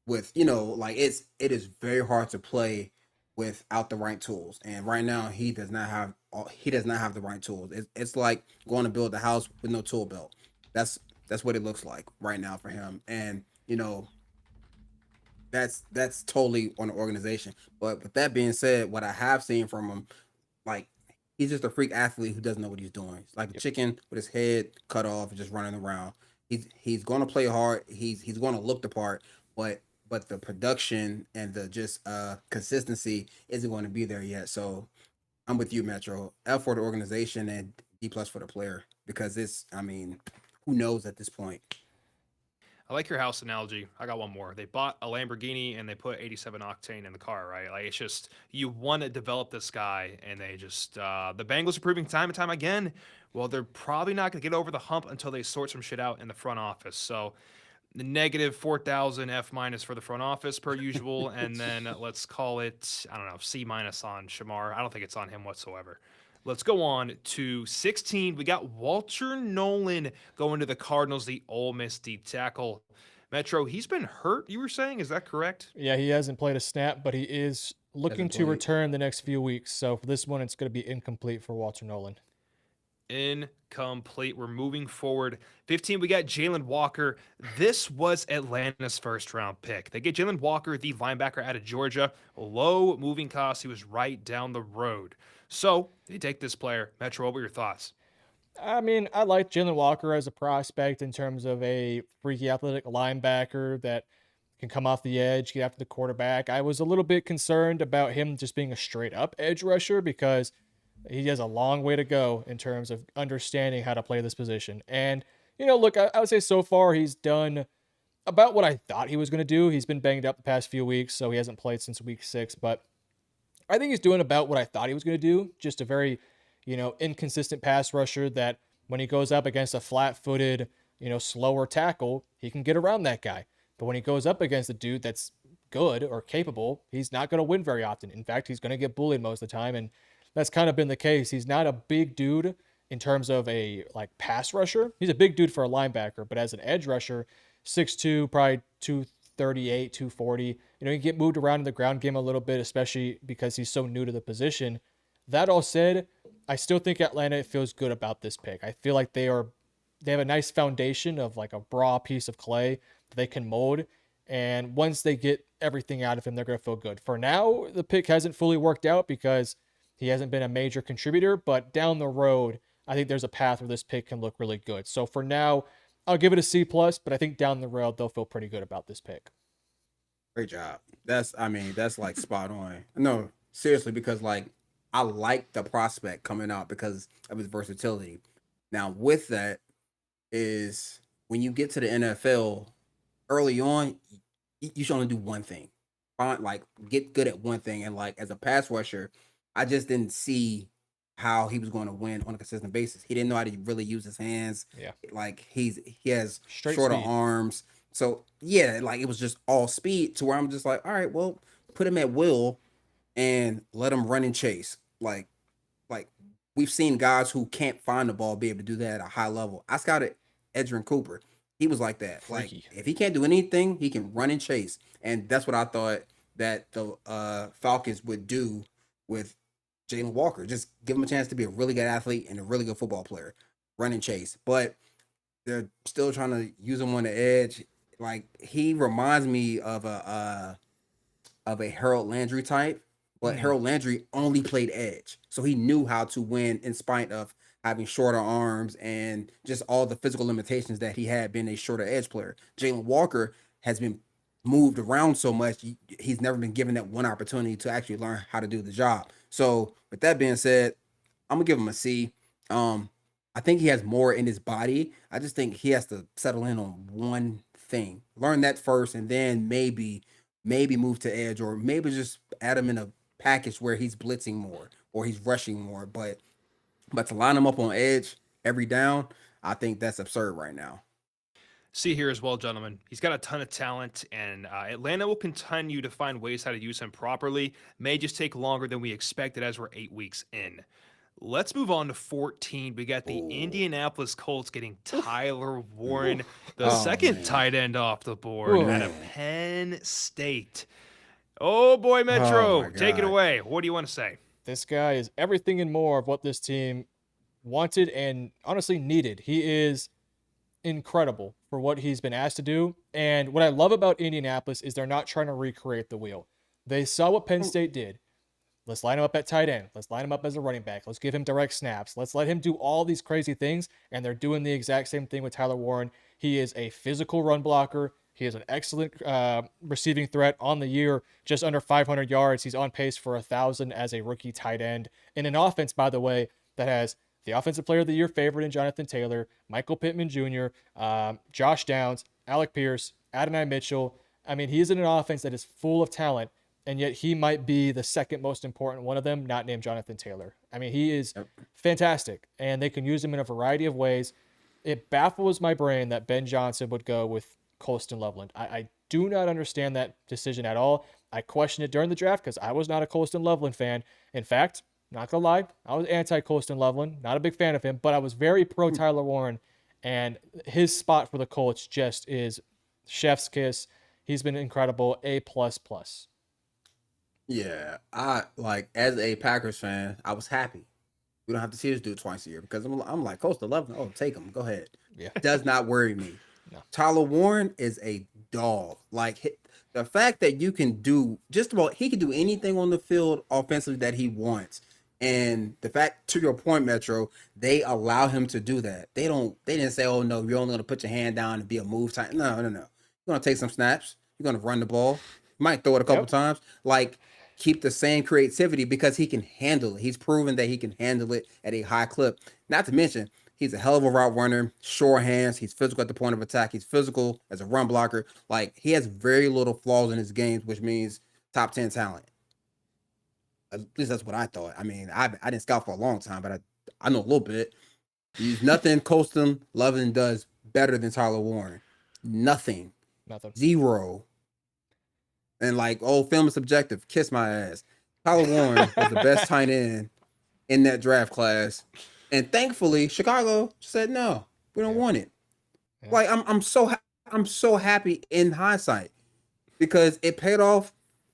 with like it is very hard to play without the right tools. And right now he does not have the right tools. It's like going to build a house with no tool belt. That's what it looks like right now for him. And that's totally on the organization. But with that being said, what I have seen from him, like he's just a freak athlete who doesn't know what he's doing. He's like a chicken with his head cut off and just running around. He's going to play hard. He's going to look the part, but the production and the just consistency isn't going to be there yet. So I'm with you, Metro. F for the organization, and D plus for the player because it's, I mean, who knows at this point? I like your house analogy. I got one more. They bought a Lamborghini and they put 87 octane in the car, right? Like it's just you want to develop this guy, and they just the Bengals are proving time and time again. Well, they're probably not going to get over the hump until they sort some shit out in the front office. So the negative 4,000 F minus for the front office per usual, and then let's call it I don't know C minus on Shamar. I don't think it's on him whatsoever. Let's go on to 16. We got Walter Nolan going to the Cardinals, the Ole Miss deep tackle. Metro, he's been hurt, you were saying? Is that correct? Yeah, he hasn't played a snap, but he is looking Hasn't to played. return the next few weeks. So for this one, it's going to be incomplete for Walter Nolan. Incomplete. We're moving forward. 15, we got Jalen Walker. This was Atlanta's first round pick. They get Jalen Walker, the linebacker out of Georgia. Low moving cost. He was right down the road. So they take this player. Metro, what were your thoughts? I mean, I like Jalen Walker as a prospect in terms of a freaky athletic linebacker that can come off the edge, get after the quarterback. I was a little bit concerned about him just being a straight up edge rusher because he has a long way to go in terms of understanding how to play this position. And, look, I would say so far he's done about what I thought he was going to do. He's been banged up the past few weeks, so he hasn't played since week 6, but I think he's doing about what I thought he was going to do. Just a very, inconsistent pass rusher that when he goes up against a flat-footed, slower tackle, he can get around that guy. But when he goes up against a dude that's good or capable, he's not going to win very often. In fact, he's going to get bullied most of the time, and that's kind of been the case. He's not a big dude in terms of a pass rusher. He's a big dude for a linebacker, but as an edge rusher, 6'2", probably 238, 240. He can get moved around in the ground game a little bit, especially because he's so new to the position. That all said, I still think Atlanta feels good about this pick. I feel like they have a nice foundation of like a raw piece of clay that they can mold. And once they get everything out of him, they're going to feel good. For now, the pick hasn't fully worked out because he hasn't been a major contributor, but down the road, I think there's a path where this pick can look really good. So for now, I'll give it a C+, but I think down the road, they'll feel pretty good about this pick. Great job. That's like spot on. No, seriously, because like I like the prospect coming out because of his versatility. Now, with that is when you get to the NFL early on, you should only do one thing. Get good at one thing. And like as a pass rusher, I just didn't see how he was going to win on a consistent basis. He didn't know how to really use his hands. Yeah. Like he has Straight shorter speed. arms. So yeah, like it was just all speed to where I'm just like, all right, well, put him at will and let him run and chase. Like we've seen guys who can't find the ball be able to do that at a high level. I scouted Edgerrin Cooper. He was like that. Freaky. Like if he can't do anything, he can run and chase. And that's what I thought that the Falcons would do with Jalen Walker. Just give him a chance to be a really good athlete and a really good football player. Run and chase. But they're still trying to use him on the edge. Like he reminds me of a Harold Landry type, but Harold Landry only played edge. So he knew how to win in spite of having shorter arms and just all the physical limitations that he had being a shorter edge player. Jalen Walker has been moved around so much, he's never been given that one opportunity to actually learn how to do the job. So with that being said, I'm gonna give him a C. I think he has more in his body. I just think he has to settle in on one thing. Learn that first, and then maybe move to edge, or maybe just add him in a package where he's blitzing more or he's rushing more. But to line him up on edge every down, I think that's absurd right now. See here as well, gentlemen. He's got a ton of talent, and Atlanta will continue to find ways how to use him properly. May just take longer than we expected as we're 8 weeks in. Let's move on to 14. We got the Indianapolis Colts getting Tyler Warren, the second tight end off the board out of Penn State. Oh boy, Metro, take it God. away. What do you want to say? This guy is everything and more of what this team wanted and honestly needed. He is incredible for what he's been asked to do. And what I love about Indianapolis is they're not trying to recreate the wheel. They saw what Penn State did. Let's line him up at tight end. Let's line him up as a running back. Let's give him direct snaps. Let's let him do all these crazy things. And they're doing the exact same thing with Tyler Warren. He is a physical run blocker. He is an excellent receiving threat on the year, just under 500 yards. He's on pace for 1,000 as a rookie tight end in an offense, by the way, that has the Offensive Player of the Year favorite in Jonathan Taylor, Michael Pittman Jr., Josh Downs, Alec Pierce, Adonai Mitchell. I mean, he's in an offense that is full of talent, and yet he might be the second most important one of them, not named Jonathan Taylor. I mean, he is fantastic, and they can use him in a variety of ways. It baffles my brain that Ben Johnson would go with Colston Loveland. I do not understand that decision at all. I questioned it during the draft because I was not a Colston Loveland fan. In fact, not gonna lie, I was anti-Colston Loveland, not a big fan of him, but I was very pro Tyler Warren, and his spot for the Colts just is chef's kiss. He's been incredible, A++. Yeah, I like as a Packers fan, I was happy. We don't have to see this dude twice a year because I'm like Coast 11. Oh, take him. Go ahead. Yeah. Does not worry me. No. Tyler Warren is a dog. Like the fact that you can do just about he can do anything on the field offensively that he wants. And the fact, to your point, Metro, they allow him to do that. They didn't say, oh no, you're only gonna put your hand down and be a move type. No. You're gonna take some snaps, you're gonna run the ball, you might throw it a couple times. Like keep the same creativity because he can handle it. He's proven that he can handle it at a high clip. Not to mention, he's a hell of a route runner, sure hands. He's physical at the point of attack. He's physical as a run blocker. Like he has very little flaws in his games, which means top 10 talent. At least that's what I thought. I mean, I didn't scout for a long time, but I know a little bit. There's nothing Colston Loveland does better than Tyler Warren. Nothing. Zero. And like, film is subjective. Kiss my ass. Tyler Warren was the best tight end in that draft class. And thankfully, Chicago said, no, we don't want it. Yeah. Like, I'm so happy in hindsight because it paid off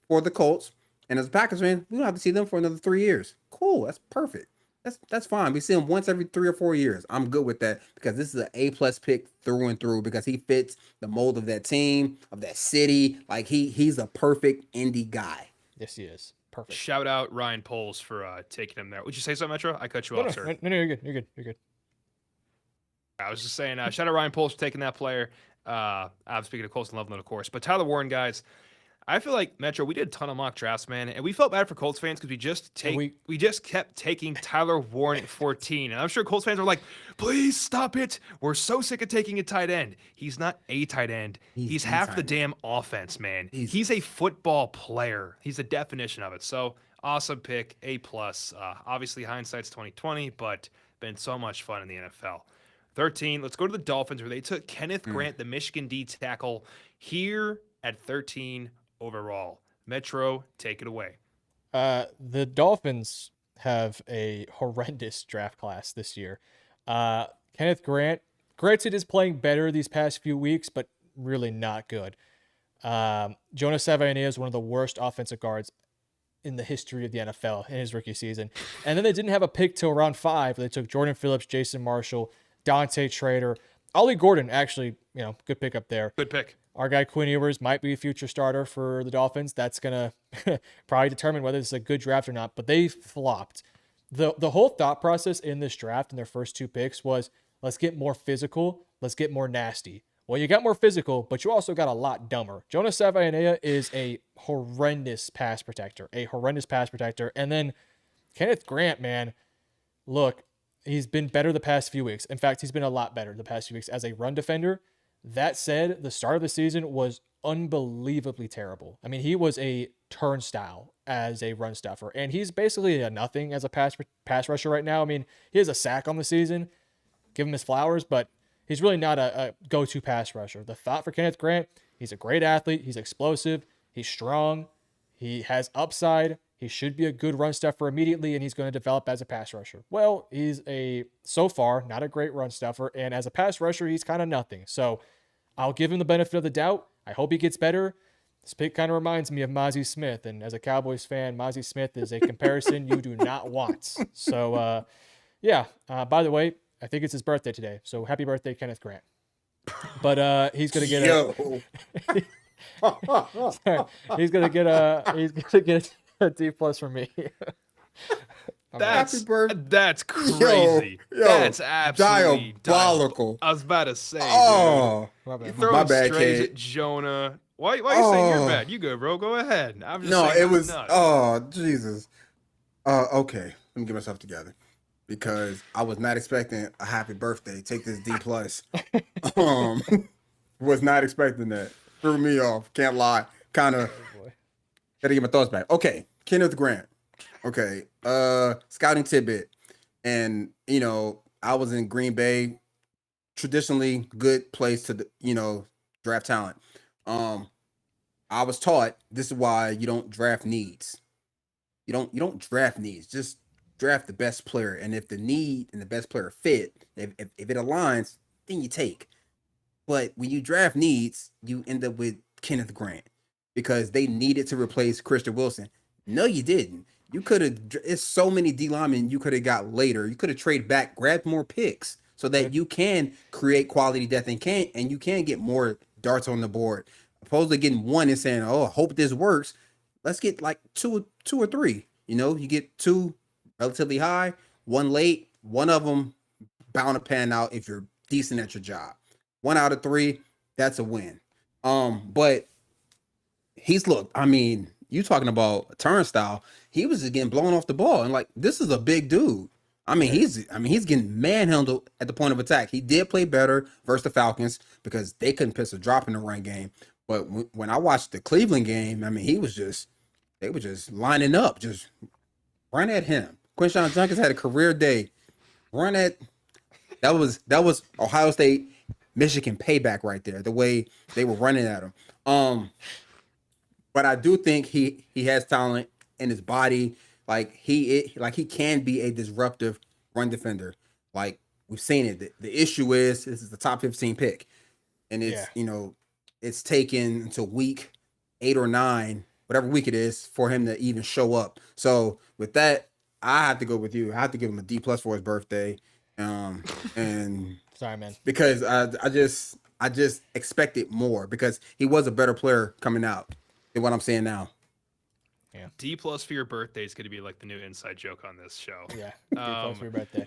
for the Colts. And as a Packers fan, we don't have to see them for another 3 years. Cool. That's perfect. That's fine. We see him once every 3 or 4 years. I'm good with that because this is an A+ pick through and through because he fits the mold of that team, of that city. Like he's a perfect Indy guy. Yes, he is. Perfect. Shout out Ryan Poles for taking him there. Would you say something, Metro? I cut you off, sir. No, you're good. I was just saying, shout out Ryan Poles for taking that player. I'm speaking of Colston Loveland, of course. But Tyler Warren, guys, I feel like, Metro, we did a ton of mock drafts, man, and we felt bad for Colts fans because we just kept taking Tyler Warren at 14. And I'm sure Colts fans were like, please stop it. We're so sick of taking a tight end. He's not a tight end. He's half the damn offense, man. He's a football player. He's the definition of it. So awesome pick, A+. Obviously, hindsight's 2020, but been so much fun in the NFL. 13, let's go to the Dolphins, where they took Kenneth Grant, the Michigan D tackle, here at 13 overall. Metro, take it away. The Dolphins have a horrendous draft class this year. Kenneth Grant, granted, is playing better these past few weeks, but really not good. Jonas Savaiinaea is one of the worst offensive guards in the history of the NFL in his rookie season. And then they didn't have a pick till round 5. They took Jordan Phillips, Jason Marshall, Dante Trader. Ollie Gordon, actually, good pick up there. Good pick. Our guy Quinn Ewers might be a future starter for the Dolphins. That's going to probably determine whether it's a good draft or not, but they flopped. The whole thought process in this draft in their first 2 picks was, let's get more physical, let's get more nasty. Well, you got more physical, but you also got a lot dumber. Jonas Savaiinaea is a horrendous pass protector. And then Kenneth Grant, man, look, he's been better the past few weeks. In fact, he's been a lot better the past few weeks as a run defender. That said, the start of the season was unbelievably terrible. I mean, he was a turnstile as a run stuffer, and he's basically a nothing as a pass rusher right now. I mean, he has a sack on the season. Give him his flowers, but he's really not a go-to pass rusher. The thought for Kenneth Grant, he's a great athlete. He's explosive. He's strong. He has upside. He should be a good run stuffer immediately, and he's going to develop as a pass rusher. Well, he's so far, not a great run stuffer, and as a pass rusher, he's kind of nothing. So I'll give him the benefit of the doubt. I hope he gets better. This pick kind of reminds me of Mozzie Smith, and as a Cowboys fan, Mozzie Smith is a comparison you do not want. So, by the way, I think it's his birthday today, so happy birthday, Kenneth Grant. But he's going to get he's going to get a D+ from me. That's crazy. Yo, that's absolutely diabolical. I was about to say, dude. You throwing strays at Jonah. Why are you saying you're bad? You good, bro. Go ahead. I'm just saying it was nuts. oh Jesus. Okay, let me get myself together. because I was not expecting a happy birthday. Take this D plus. Um, was not expecting that. Threw me off. Can't lie. Kind of Oh boy. gotta get my thoughts back. Okay, Kenneth Grant. Okay, scouting tidbit, and I was in Green Bay, traditionally good place to draft talent. Um, I was taught this is why you don't draft needs. You don't draft needs. Just draft the best player, and if the need and the best player fit, if it aligns, then you take. But when you draft needs, you end up with Kenneth Grant because they needed to replace Christian Wilson. No, you didn't. You could have. It's so many D linemen you could have got later. You could have traded back, grabbed more picks, so that you can create quality depth and you can get more darts on the board. Opposed to getting one and saying, "Oh, I hope this works." Let's get like two or three. You get two relatively high, one late. One of them bound to pan out if you're decent at your job. One out of three, that's a win. But he's looked. I mean, you talking about a turnstile? He was just getting blown off the ball, and like this is a big dude. I mean, he's getting manhandled at the point of attack. He did play better versus the Falcons because they couldn't piss a drop in the run game. But when I watched the Cleveland game, I mean, they were just lining up, just run at him. Quinshawn Junkins had a career day. Run at that was Ohio State, Michigan payback right there. The way they were running at him. But I do think he has talent in his body. Like he can be a disruptive run defender. Like we've seen it. The issue is this is the top 15 pick, and it's it's taken until week 8 or 9, whatever week it is, for him to even show up. So with that, I have to go with you. I have to give him a D plus for his birthday. And Sorry, man. because I just expected more because he was a better player coming out than what I'm saying now. D plus for your birthday is going to be like the new inside joke on this show. Yeah. D+ for your birthday.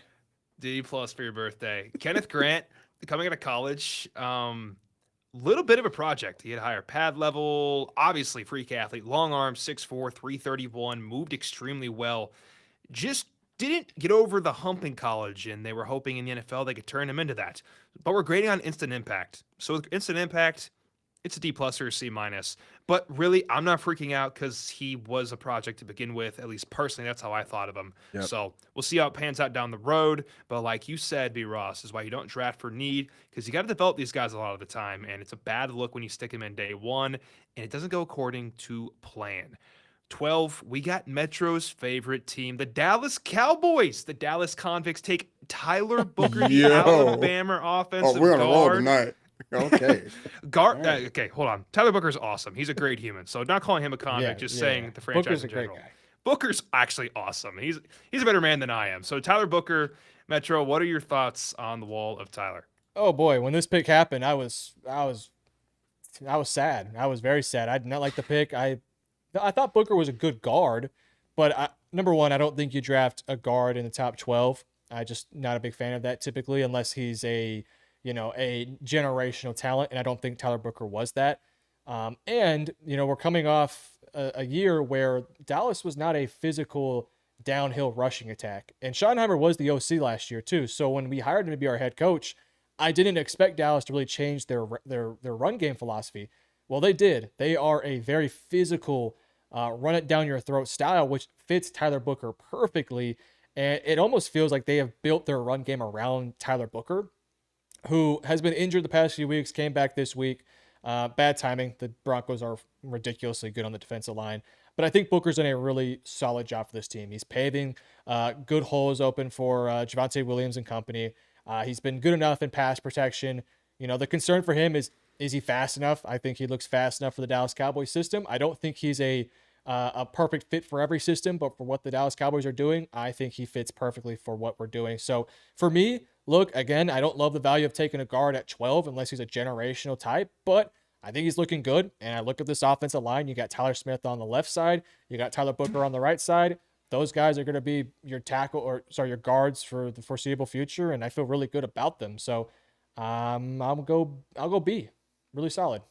D plus for your birthday. Kenneth Grant coming out of college. Little bit of a project. He had higher pad level, obviously freak athlete, long arms, 6'4", 331, moved extremely well. Just didn't get over the hump in college, and they were hoping in the NFL they could turn him into that. But we're grading on instant impact. So with instant impact, it's a D plus or a C minus. But really, I'm not freaking out because he was a project to begin with. At least personally, that's how I thought of him. Yep. So we'll see how it pans out down the road. But like you said, B. Ross, is why you don't draft for need, because you got to develop these guys a lot of the time, and it's a bad look when you stick them in day one, and it doesn't go according to plan. 12, we got Metro's favorite team, the Dallas Cowboys. The Dallas Convicts take Tyler Booker, the Alabama offensive we're on a roll guard. tonight. Okay. Okay, hold on. Tyler Booker's awesome. He's a great human. So not calling him a convict, just saying the franchise Booker's in a great general. guy. Booker's actually awesome. He's a better man than I am. So Tyler Booker, Metro, what are your thoughts on the wall of Tyler? Oh boy, when this pick happened, I was sad. I was very sad. I did not like the pick. I thought Booker was a good guard, but number one, I don't think you draft a guard in the top 12. I just not a big fan of that typically, unless he's a generational talent, and I don't think Tyler Booker was that. And we're coming off a year where Dallas was not a physical downhill rushing attack, and Schottenheimer was the OC last year too. So when we hired him to be our head coach, I didn't expect Dallas to really change their run game philosophy. Well, they did. They are a very physical, run it down your throat style, which fits Tyler Booker perfectly. And it almost feels like they have built their run game around Tyler Booker, who has been injured the past few weeks, came back this week. Bad timing. The Broncos are ridiculously good on the defensive line. But I think Booker's done a really solid job for this team. He's paving good holes open for Javonte Williams and company. He's been good enough in pass protection. The concern for him is he fast enough? I think he looks fast enough for the Dallas Cowboys system. I don't think he's a perfect fit for every system, but for what the Dallas Cowboys are doing, I think he fits perfectly for what we're doing. So for me, look, again, I don't love the value of taking a guard at 12 unless he's a generational type, but I think he's looking good. And I look at this offensive line. You got Tyler Smith on the left side. You got Tyler Booker on the right side. Those guys are going to be your your guards for the foreseeable future. And I feel really good about them. So I'll go B. Really solid.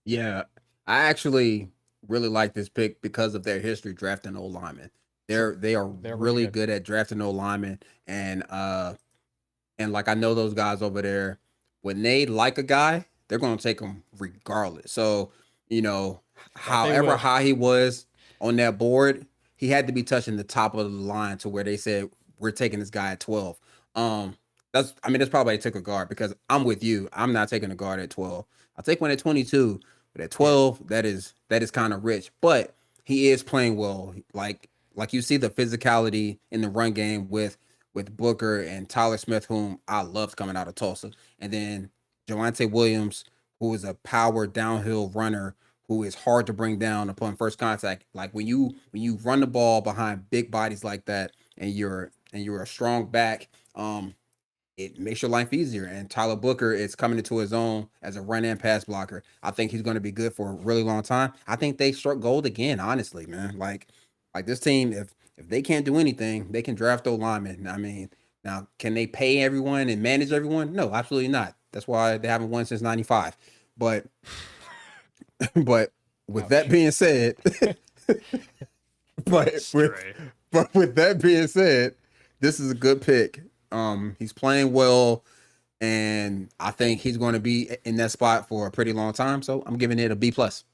Yeah, I actually really like this pick because of their history drafting old linemen. They are They're really really good. good at drafting no linemen, and like I know those guys over there, when they like a guy, they're gonna take him regardless. So, you know, That they however will. high he was on that board, he had to be touching the top of the line to where they said we're taking this guy at 12. That's probably why they took a guard because I'm with you. I'm not taking a guard at 12. I'll take one at 22, but at Yeah. 12, that is kind of rich. But he is playing well. Like you see the physicality in the run game with Booker and Tyler Smith, whom I loved coming out of Tulsa, and then Jelante Williams, who is a power downhill runner who is hard to bring down upon first contact. Like when you run the ball behind big bodies like that, and you're a strong back, it makes your life easier. And Tyler Booker is coming into his own as a run and pass blocker. I think he's going to be good for a really long time. I think they struck gold again, honestly, man. Like this team, if they can't do anything, they can draft O linemen. I mean, now can they pay everyone and manage everyone? No, absolutely not. That's why they haven't won since '95. But but with that Ouch. being said, but with Stray. but with that being said, this is a good pick. He's playing well, and I think he's going to be in that spot for a pretty long time. So I'm giving it a B plus.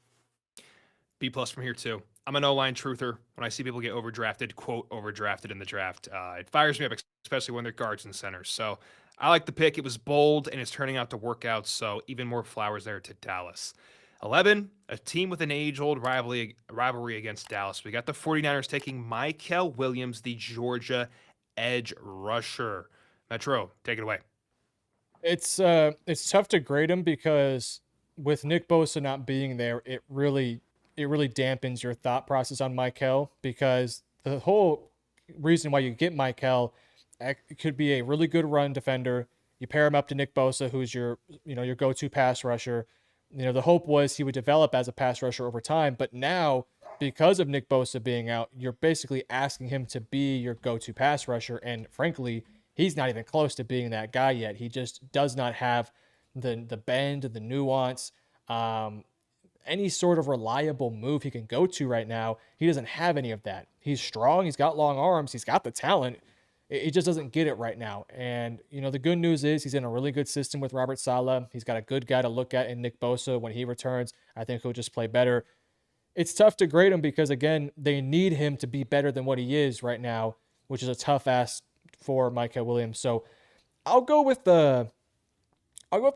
B plus from here too. I'm an O-line truther. When I see people get overdrafted, quote overdrafted in the draft, it fires me up, especially when they're guards and centers. So I like the pick. It was bold and it's turning out to work out. So even more flowers there to Dallas. 11, a team with an age-old rivalry against Dallas. We got the 49ers taking Michael Williams, the Georgia edge rusher. Metro, take it away. It's tough to grade him because with Nick Bosa not being there, it really dampens your thought process on Michael because the whole reason why you get Michael it could be a really good run defender. You pair him up to Nick Bosa, who's your go-to pass rusher. The hope was he would develop as a pass rusher over time, but now because of Nick Bosa being out, you're basically asking him to be your go-to pass rusher, and frankly, he's not even close to being that guy yet. He just does not have the bend, the nuance, any sort of reliable move he can go to right now. He doesn't have any of that. He's strong. He's got long arms. He's got the talent. He just doesn't get it right now. And, the good news is he's in a really good system with Robert Saleh. He's got a good guy to look at in Nick Bosa. When he returns, I think he'll just play better. It's tough to grade him because, again, they need him to be better than what he is right now, which is a tough ask for Micah Williams. So I'll go with the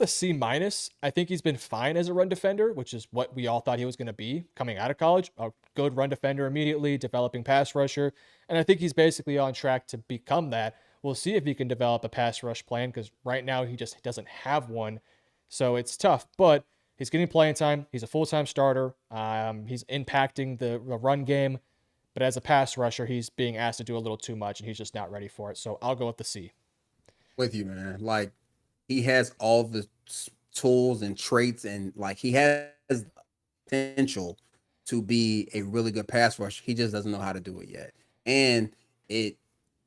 C minus. I think he's been fine as a run defender, which is what we all thought he was going to be coming out of college. A good run defender immediately, developing pass rusher. And I think he's basically on track to become that. We'll see if he can develop a pass rush plan because right now he just doesn't have one. So it's tough, but he's getting playing time. He's a full-time starter. He's impacting the run game. But as a pass rusher, he's being asked to do a little too much, and he's just not ready for it. So I'll go with the C. With you, man. Like he has all the tools and traits, and like he has potential to be a really good pass rusher. He just doesn't know how to do it yet. And it,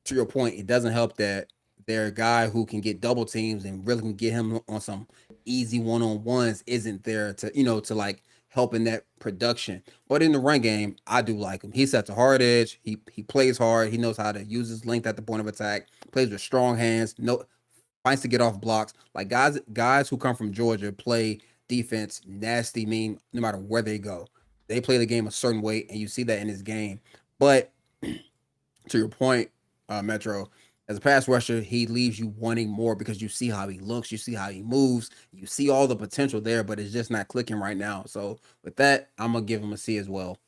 to your point, it doesn't help that their guy who can get double teams and really can get him on some easy one-on-ones isn't there to like help in that production. But in the run game, I do like him. He sets a hard edge. He plays hard. He knows how to use his length at the point of attack. Plays with strong hands. No, finds to get off blocks. Like guys who come from Georgia play defense nasty, mean no matter where they go. They play the game a certain way, and you see that in his game. But to your point, Metro, as a pass rusher, he leaves you wanting more because you see how he looks, you see how he moves, you see all the potential there, but it's just not clicking right now. So with that, I'm gonna give him a C as well.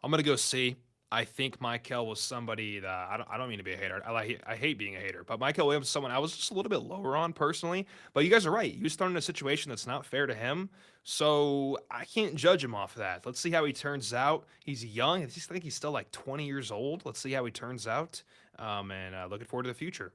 I'm gonna go C. I think Michael was somebody that I don't mean to be a hater. I hate being a hater, but Michael Williams is someone I was just a little bit lower on personally. But you guys are right. He was thrown in a situation that's not fair to him, so I can't judge him off of that. Let's see how he turns out. He's young. I think he's still like 20 years old. Let's see how he turns out. And looking forward to the future.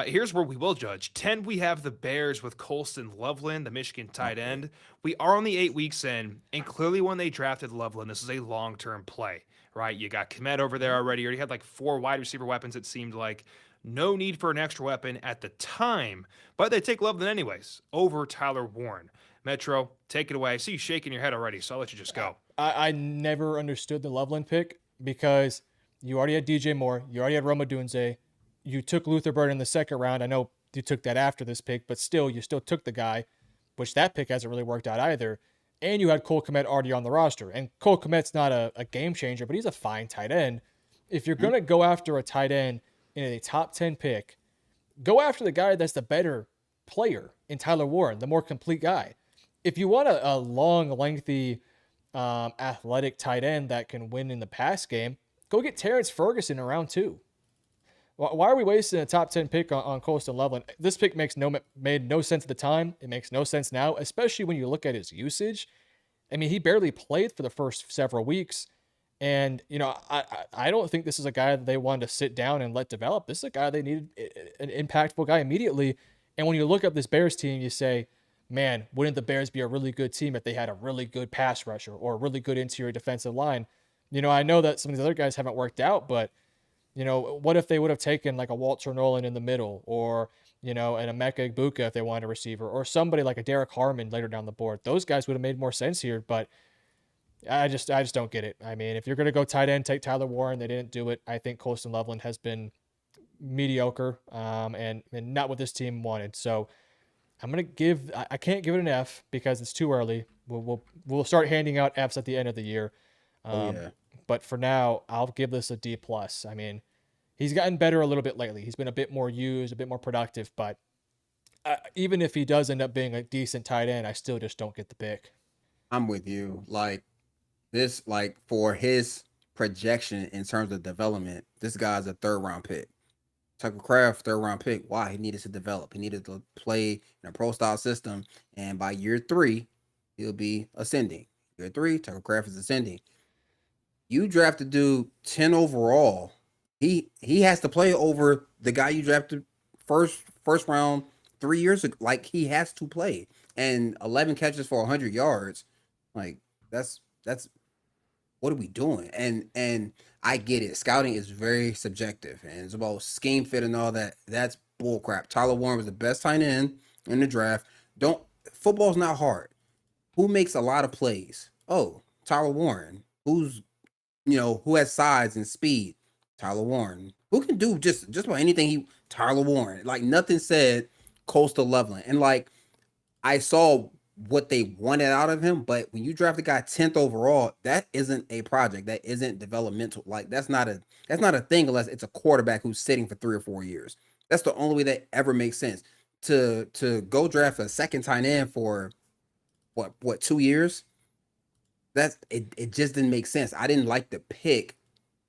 Here's where we will judge. 10, we have the Bears with Colston Loveland, the Michigan tight end. We are only 8 weeks in, and clearly when they drafted Loveland, this is a long-term play, right? You got Kmet over there already. You already had like 4 wide receiver weapons, it seemed like. No need for an extra weapon at the time, but they take Loveland anyways over Tyler Warren. Metro, take it away. I see you shaking your head already, so I'll let you just go. I never understood the Loveland pick. because you already had DJ Moore, you already had Roma Dunze, you took Luther Burden in the second round. I know you took that after this pick, but still, you still took the guy, which that pick hasn't really worked out either. And you had Cole Kmet already on the roster. And Cole Kmet's not a game changer, but he's a fine tight end. If you're going to go after a tight end in a top 10 pick, go after the guy that's the better player in Tyler Warren, the more complete guy. If you want a long, lengthy, athletic tight end that can win in the pass game, go get Terrence Ferguson in round 2. Why are we wasting a top 10 pick on Colston Loveland? This pick made no sense at the time. It makes no sense now, especially when you look at his usage. I mean, he barely played for the first several weeks. And, I don't think this is a guy that they wanted to sit down and let develop. This is a guy they needed, an impactful guy immediately. And when you look up this Bears team, you say, man, wouldn't the Bears be a really good team if they had a really good pass rusher or a really good interior defensive line? I know that some of these other guys haven't worked out, but what if they would have taken like a Walter Nolan in the middle, or, an Emeka Egbuka if they wanted a receiver, or somebody like a Derek Harmon later down the board? Those guys would have made more sense here, but I just don't get it. I mean, if you're going to go tight end, take Tyler Warren. They didn't do it. I think Colston Loveland has been mediocre, and not what this team wanted. So I'm going to I can't give it an F because it's too early. We'll start handing out Fs at the end of the year. But for now, I'll give this a D+. I mean, he's gotten better a little bit lately. He's been a bit more used, a bit more productive. But even if he does end up being a decent tight end, I still just don't get the pick. I'm with you. For his projection in terms of development, this guy's a 3rd-round pick. Tucker Kraft, 3rd-round pick. Why? He needed to develop. He needed to play in a pro-style system. And by year 3, he'll be ascending. Year 3, Tucker Kraft is ascending. You drafted dude 10 overall. He has to play over the guy you drafted first round 3 years ago. Like, he has to play. And 11 catches for 100 yards. Like, that's what are we doing? And I get it. Scouting is very subjective, and it's about scheme fit and all that. That's bullcrap. Tyler Warren was the best tight end in the draft. Football's not hard. Who makes a lot of plays? Oh, Tyler Warren. Who has size and speed? Tyler Warren. Who can do just about anything? Tyler Warren. Like, nothing said Coastal Loveland. And like, I saw what they wanted out of him, but when you draft a guy 10th overall, that isn't a project. That isn't developmental. Like, that's not a thing unless it's a quarterback who's sitting for 3 or 4 years. That's the only way that ever makes sense. To go draft a second tight end for what 2 years? It just didn't make sense. I didn't like the pick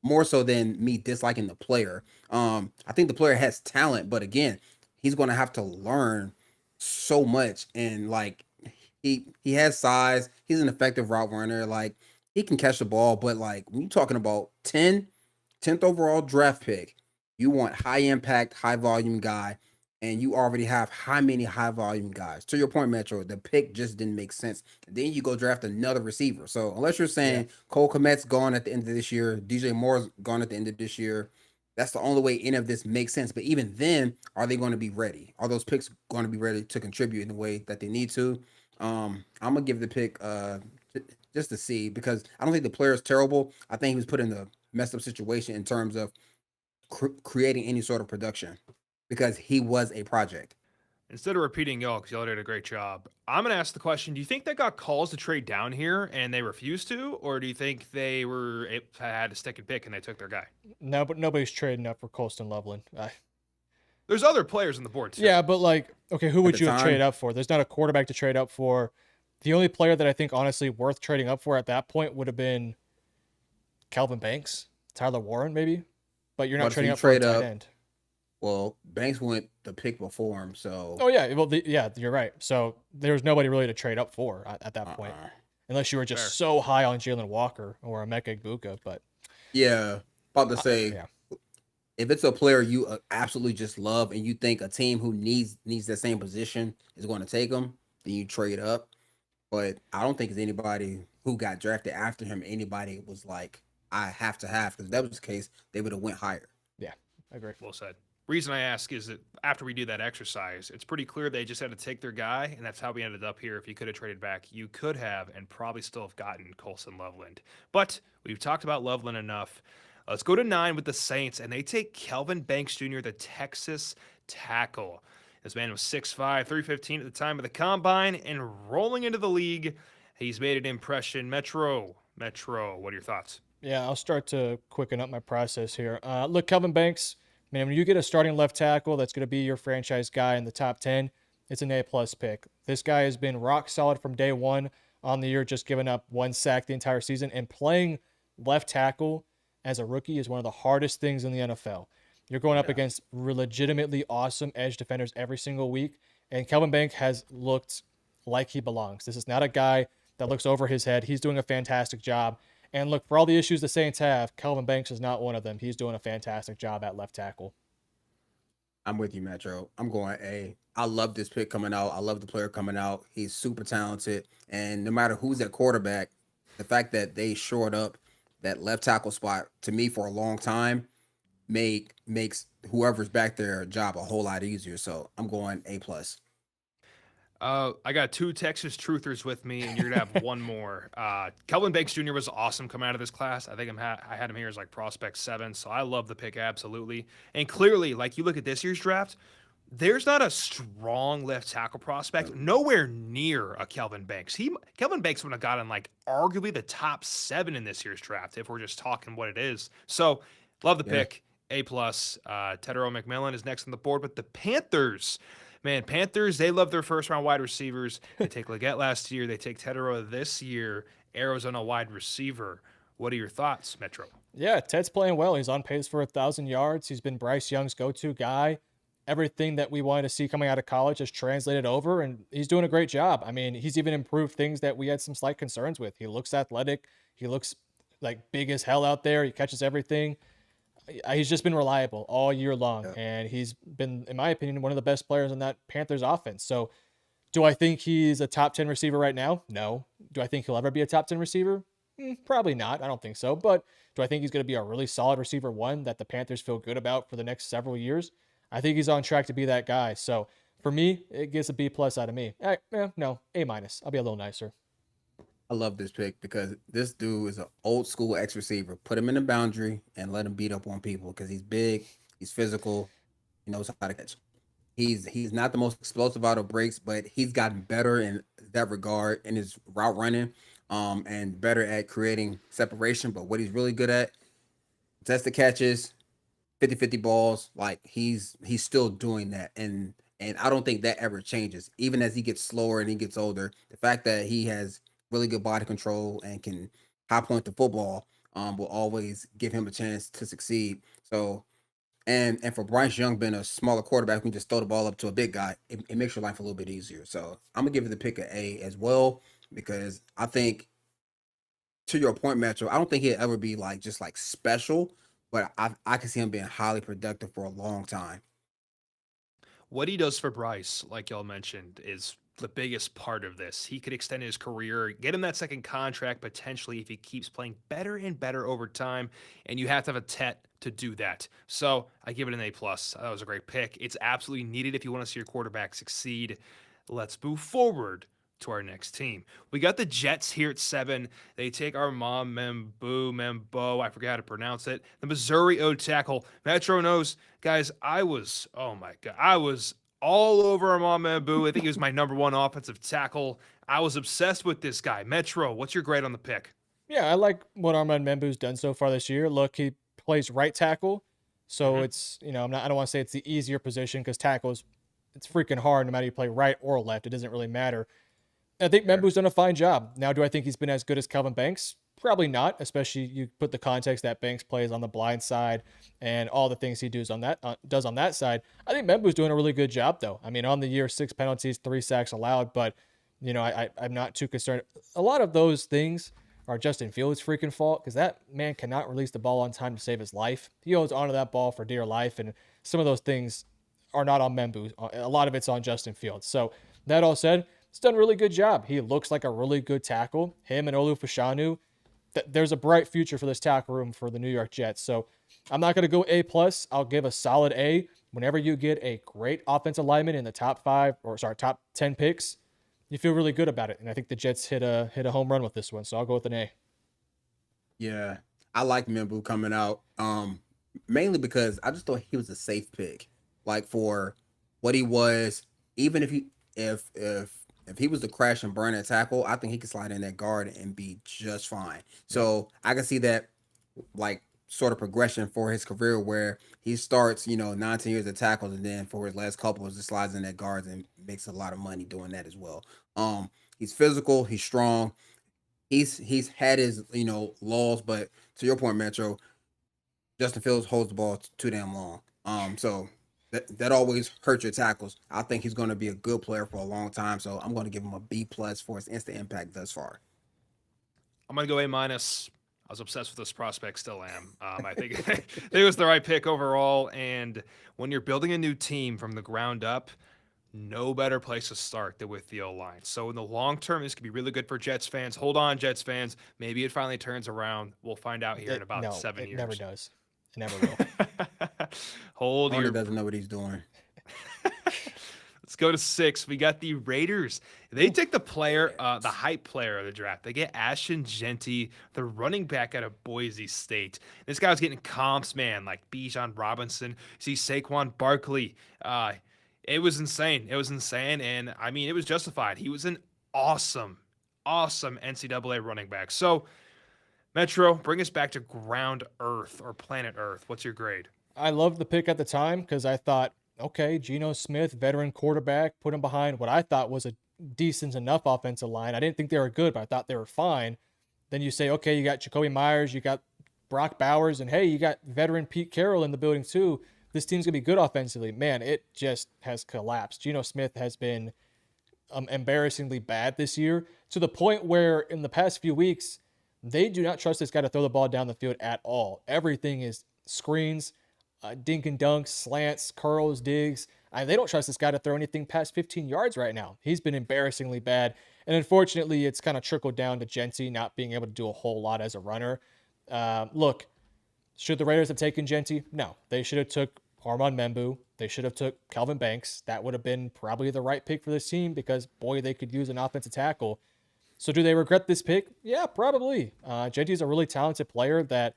more so than me disliking the player. I think the player has talent, but again, he's going to have to learn so much. And like, he has size. He's an effective route runner. Like, he can catch the ball, but like, when you're talking about 10th overall draft pick, you want high impact, high volume guy. And you already have how many high volume guys? To your point, Metro, the pick just didn't make sense. Then you go draft another receiver. So unless you're saying Cole Kmet's gone at the end of this year, DJ Moore's gone at the end of this year, that's the only way any of this makes sense. But even then, are they going to be ready? Are those picks going to be ready to contribute in the way that they need to? I'm gonna give the pick just to see, because I don't think the player is terrible. I think he was put in a messed up situation in terms of creating any sort of production, because he was a project. Instead of repeating y'all, because y'all did a great job, I'm going to ask the question, do you think they got calls to trade down here and they refused to? Or do you think they had to stick and pick and they took their guy? No, but nobody's trading up for Colston Loveland. There's other players on the board too. Yeah, but like, okay, who would you have traded up for? There's not a quarterback to trade up for. The only player that I think honestly worth trading up for at that point would have been Calvin Banks, Tyler Warren, maybe. But you're not trading up for a tight end. Well, Banks went the pick before him, so. Oh yeah, well, you're right. So there's nobody really to trade up for at that point, unless you were just so high on Jalen Walker or Emeka Egbuka. But yeah, about to say, if it's a player you absolutely just love and you think a team who needs that same position is going to take him, then you trade up. But I don't think it's anybody who got drafted after him. Anybody was like, I have to have, because if that was the case, they would have went higher. Yeah, I agree. Well said. Reason I ask is that after we do that exercise, it's pretty clear they just had to take their guy, and that's how we ended up here. If you could have traded back, you could have, and probably still have gotten Colson Loveland. But we've talked about Loveland enough. Let's go to 9 with the Saints, and they take Kelvin Banks Jr., the Texas tackle. This man was 6'5", 315 at the time of the combine, and rolling into the league, he's made an impression. Metro, what are your thoughts? Yeah, I'll start to quicken up my process here. Look, Kelvin Banks, man, when you get a starting left tackle that's going to be your franchise guy in the top 10, it's an A-plus pick. This guy has been rock solid from day one on the year, just giving up 1 sack the entire season. And playing left tackle as a rookie is one of the hardest things in the NFL. You're going up against legitimately awesome edge defenders every single week, and Kelvin Banks has looked like he belongs. This is not a guy that looks over his head. He's doing a fantastic job. And look, for all the issues the Saints have, Kelvin Banks is not one of them. He's doing a fantastic job at left tackle. I'm with you, Metro. I'm going A. I love this pick coming out. I love the player coming out. He's super talented. And no matter who's at quarterback, the fact that they shored up that left tackle spot to me for a long time makes whoever's back there job a whole lot easier. So I'm going A plus. I got 2 Texas truthers with me, and you're gonna have one more. Kelvin Banks Jr. was awesome coming out of this class. I think I had him here as like prospect 7, so I love the pick absolutely. And clearly, like you look at this year's draft, there's not a strong left tackle prospect, nowhere near a Kelvin Banks. Kelvin Banks would have gotten like arguably the top 7 in this year's draft if we're just talking what it is. So love the pick, A plus. Tedero McMillan is next on the board, but the Panthers. Man, Panthers, they love their first-round wide receivers. They take Leggett last year. They take Tedero this year. Arizona wide receiver. What are your thoughts, Metro? Yeah, Ted's playing well. He's on pace for 1,000 yards. He's been Bryce Young's go-to guy. Everything that we wanted to see coming out of college has translated over, and he's doing a great job. I mean, he's even improved things that we had some slight concerns with. He looks athletic. He looks like big as hell out there. He catches everything. He's just been reliable all year long, and he's been, in my opinion, one of the best players in that Panthers offense. So do I think he's a top 10 receiver right now? No. Do I think he'll ever be a top 10 receiver? Probably not. I don't think so. But do I think he's going to be a really solid receiver 1 that the Panthers feel good about for the next several years? I think he's on track to be that guy. So for me, it gets a B plus out of me. No, A minus. I'll be a little nicer. I love this pick because this dude is an old school X receiver. Put him in the boundary and let him beat up on people because he's big, he's physical, he knows how to catch. He's not the most explosive out of breaks, but he's gotten better in that regard in his route running, and better at creating separation. But what he's really good at, test the catches, 50-50 balls. Like he's still doing that. And I don't think that ever changes. Even as he gets slower and he gets older, the fact that he has really good body control and can high point the football will always give him a chance to succeed. So and for Bryce Young being a smaller quarterback, we can just throw the ball up to a big guy. It makes your life a little bit easier. So I'm gonna give it the pick of A as well because I think, to your point, Metro, I don't think he'll ever be like just like special, but I can see him being highly productive for a long time. What he does for Bryce, like y'all mentioned, is the biggest part of this. He could extend his career, get him that second contract potentially if he keeps playing better and better over time, and you have to have a Tet to do that. So I give it an A plus. That was a great pick. It's absolutely needed if you want to see your quarterback succeed. Let's move forward to our next team. We got the Jets here at 7. They take our Membo, I forgot how to pronounce it, the Missouri O tackle. Metro knows, guys, I was all over Armand Membu. I think he was my number 1 offensive tackle. I was obsessed with this guy. Metro, what's your grade on the pick? Yeah, I like what Armand Membu's done so far this year. Look, he plays right tackle, so it's, I don't want to say it's the easier position because tackles, it's freaking hard no matter you play right or left. It doesn't really matter. I think Membu's done a fine job. Now, do I think he's been as good as Kelvin Banks? Probably not, especially you put the context that Banks plays on the blind side and all the things he does on that side. I think Membu's doing a really good job, though. I mean, on the year, 6 penalties, 3 sacks allowed, but, I'm not too concerned. A lot of those things are Justin Fields' freaking fault because that man cannot release the ball on time to save his life. He holds onto that ball for dear life, and some of those things are not on Membu. A lot of it's on Justin Fields. So that all said, he's done a really good job. He looks like a really good tackle. Him and Olu Fashanu, there's a bright future for this tackle room for the New York Jets. So I'm not going to go A+. I'll give a solid A. whenever you get a great offensive lineman in the top 10 picks, you feel really good about it. And I think the Jets hit a home run with this one. So I'll go with an A. Yeah, I like Mimbu coming out. Mainly because I just thought he was a safe pick. Like for what he was, even if he was the crash and burn at tackle, I think he could slide in that guard and be just fine. So I can see that like sort of progression for his career where he starts, 19 years at tackles and then for his last couple just slides in that guards and makes a lot of money doing that as well. He's physical, he's strong, he's had his laws, but to your point, Metro, Justin Fields holds the ball too damn long. So that always hurts your tackles. I think he's going to be a good player for a long time. So I'm going to give him a B plus for his instant impact thus far. I'm gonna go A minus. I was obsessed with this prospect, still am. I think it was the right pick overall. And when you're building a new team from the ground up, no better place to start than with the O line. So in the long term, this could be really good for Jets fans. Hold on, Jets fans. Maybe it finally turns around. We'll find out here in about No, 7 it years. never does. It never will. Hold Arnie your. doesn't know what he's doing. Let's go to 6. We got the Raiders. They take the player, the hype player of the draft. They get Ashton Genty, the running back out of Boise State. This guy was getting comps, man, like Bijan Robinson. See Saquon Barkley. It was insane. It was insane, and I mean, it was justified. He was an awesome, awesome NCAA running back. So, Metro, bring us back to ground Earth or planet Earth. What's your grade? I loved the pick at the time because I thought, okay, Geno Smith, veteran quarterback, put him behind what I thought was a decent enough offensive line. I didn't think they were good, but I thought they were fine. Then you say, okay, you got Jacoby Myers, you got Brock Bowers, and hey, you got veteran Pete Carroll in the building too. This team's going to be good offensively. Man, it just has collapsed. Geno Smith has been embarrassingly bad this year to the point where in the past few weeks, they do not trust this guy to throw the ball down the field at all. Everything is screens, dink and dunks, slants, curls, digs. They don't trust this guy to throw anything past 15 yards right now. He's been embarrassingly bad. And unfortunately, it's kind of trickled down to Genty not being able to do a whole lot as a runner. Look, should the Raiders have taken Genty? No. They should have took Harmon Membu. They should have took Kelvin Banks. That would have been probably the right pick for this team because, boy, they could use an offensive tackle. So do they regret this pick? Yeah, probably. Genty is a really talented player that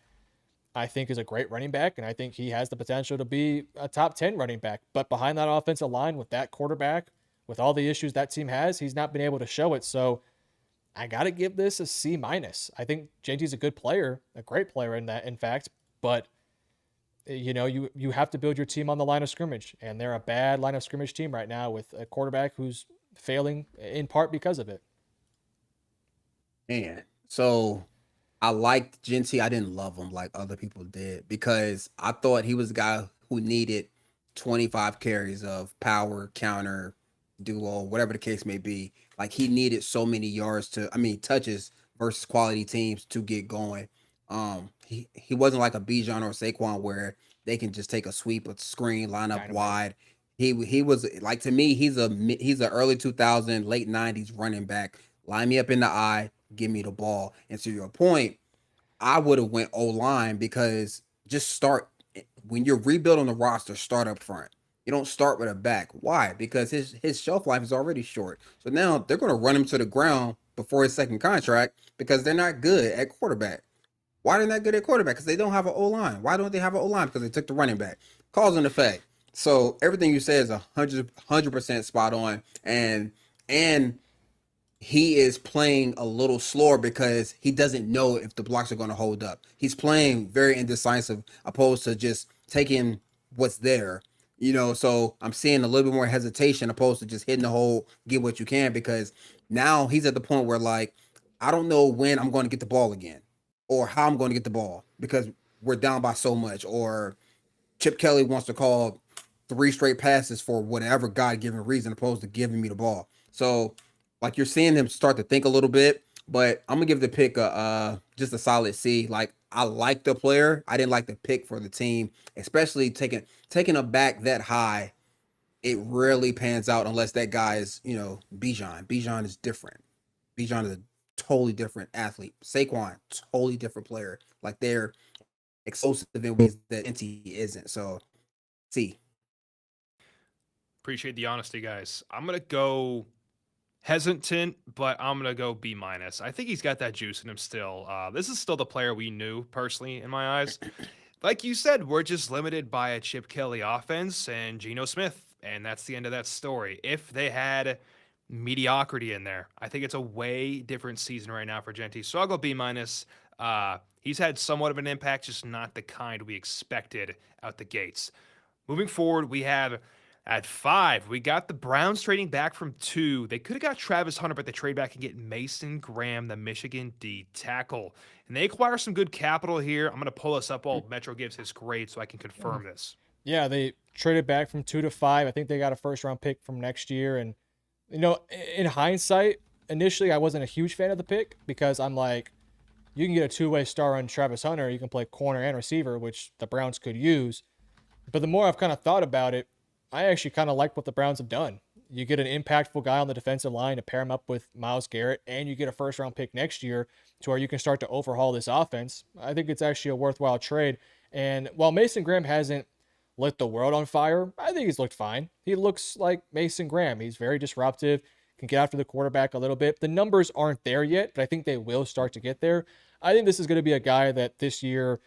I think is a great running back, and I think he has the potential to be a top 10 running back. But behind that offensive line with that quarterback, with all the issues that team has, he's not been able to show it. So I got to give this a C minus. I think Genty's a good player, a great player in fact, but you have to build your team on the line of scrimmage, and they're a bad line of scrimmage team right now with a quarterback who's failing in part because of it. Man, so I liked Genty. I didn't love him like other people did because I thought he was a guy who needed 25 carries of power, counter, duo, whatever the case may be. Like he needed so many yards touches versus quality teams to get going. He wasn't like a Bijan or Saquon where they can just take a sweep, a screen, line up Dynamite. wide. He was like, to me, he's a early 2000, late 90s running back. Line me up in the eye, give me the ball. And to your point, I would have went O line because just start when you're rebuilding the roster, start up front. You don't start with a back. Why? Because his shelf life is already short. So now they're going to run him to the ground before his second contract because they're not good at quarterback. Why are they not good at quarterback? Because they don't have an O line. Why don't they have an O line? Because they took the running back. Cause and effect. So everything you said is 100% spot on, and he is playing a little slower because he doesn't know if the blocks are going to hold up. He's playing very indecisive opposed to just taking what's there. So I'm seeing a little bit more hesitation opposed to just hitting the hole, get what you can, because now he's at the point where like, I don't know when I'm going to get the ball again or how I'm going to get the ball because we're down by so much, or Chip Kelly wants to call 3 straight passes for whatever God-given reason opposed to giving me the ball. So like you're seeing him start to think a little bit, but I'm gonna give the pick just a solid C. Like I like the player. I didn't like the pick for the team, especially taking a back that high. It rarely pans out unless that guy is, Bijan. Bijan is different. Bijan is a totally different athlete. Saquon, totally different player. Like they're explosive in ways that NT isn't. So C. Appreciate the honesty, guys. I'm gonna go hesitant, but I'm gonna go B minus. I think he's got that juice in him still. This is still the player we knew personally in my eyes. Like you said, we're just limited by a Chip Kelly offense and Geno Smith, and that's the end of that story. If they had mediocrity in there, I think it's a way different season right now for Genty. So I'll go B minus. He's had somewhat of an impact, just not the kind we expected out the gates. Moving forward, we have at 5, we got the Browns trading back from 2. They could have got Travis Hunter, but they trade back and get Mason Graham, the Michigan D tackle. And they acquire some good capital here. I'm going to pull this up while Metro gives his grade so I can confirm this. Yeah, they traded back from 2 to 5. I think they got a first round pick from next year. And, in hindsight, initially I wasn't a huge fan of the pick because I'm like, you can get a two-way star on Travis Hunter. You can play corner and receiver, which the Browns could use. But the more I've kind of thought about it, I actually kind of like what the Browns have done. You get an impactful guy on the defensive line to pair him up with Myles Garrett, and you get a first-round pick next year to where you can start to overhaul this offense. I think it's actually a worthwhile trade. And while Mason Graham hasn't lit the world on fire, I think he's looked fine. He looks like Mason Graham. He's very disruptive, can get after the quarterback a little bit. The numbers aren't there yet, but I think they will start to get there. I think this is going to be a guy that this year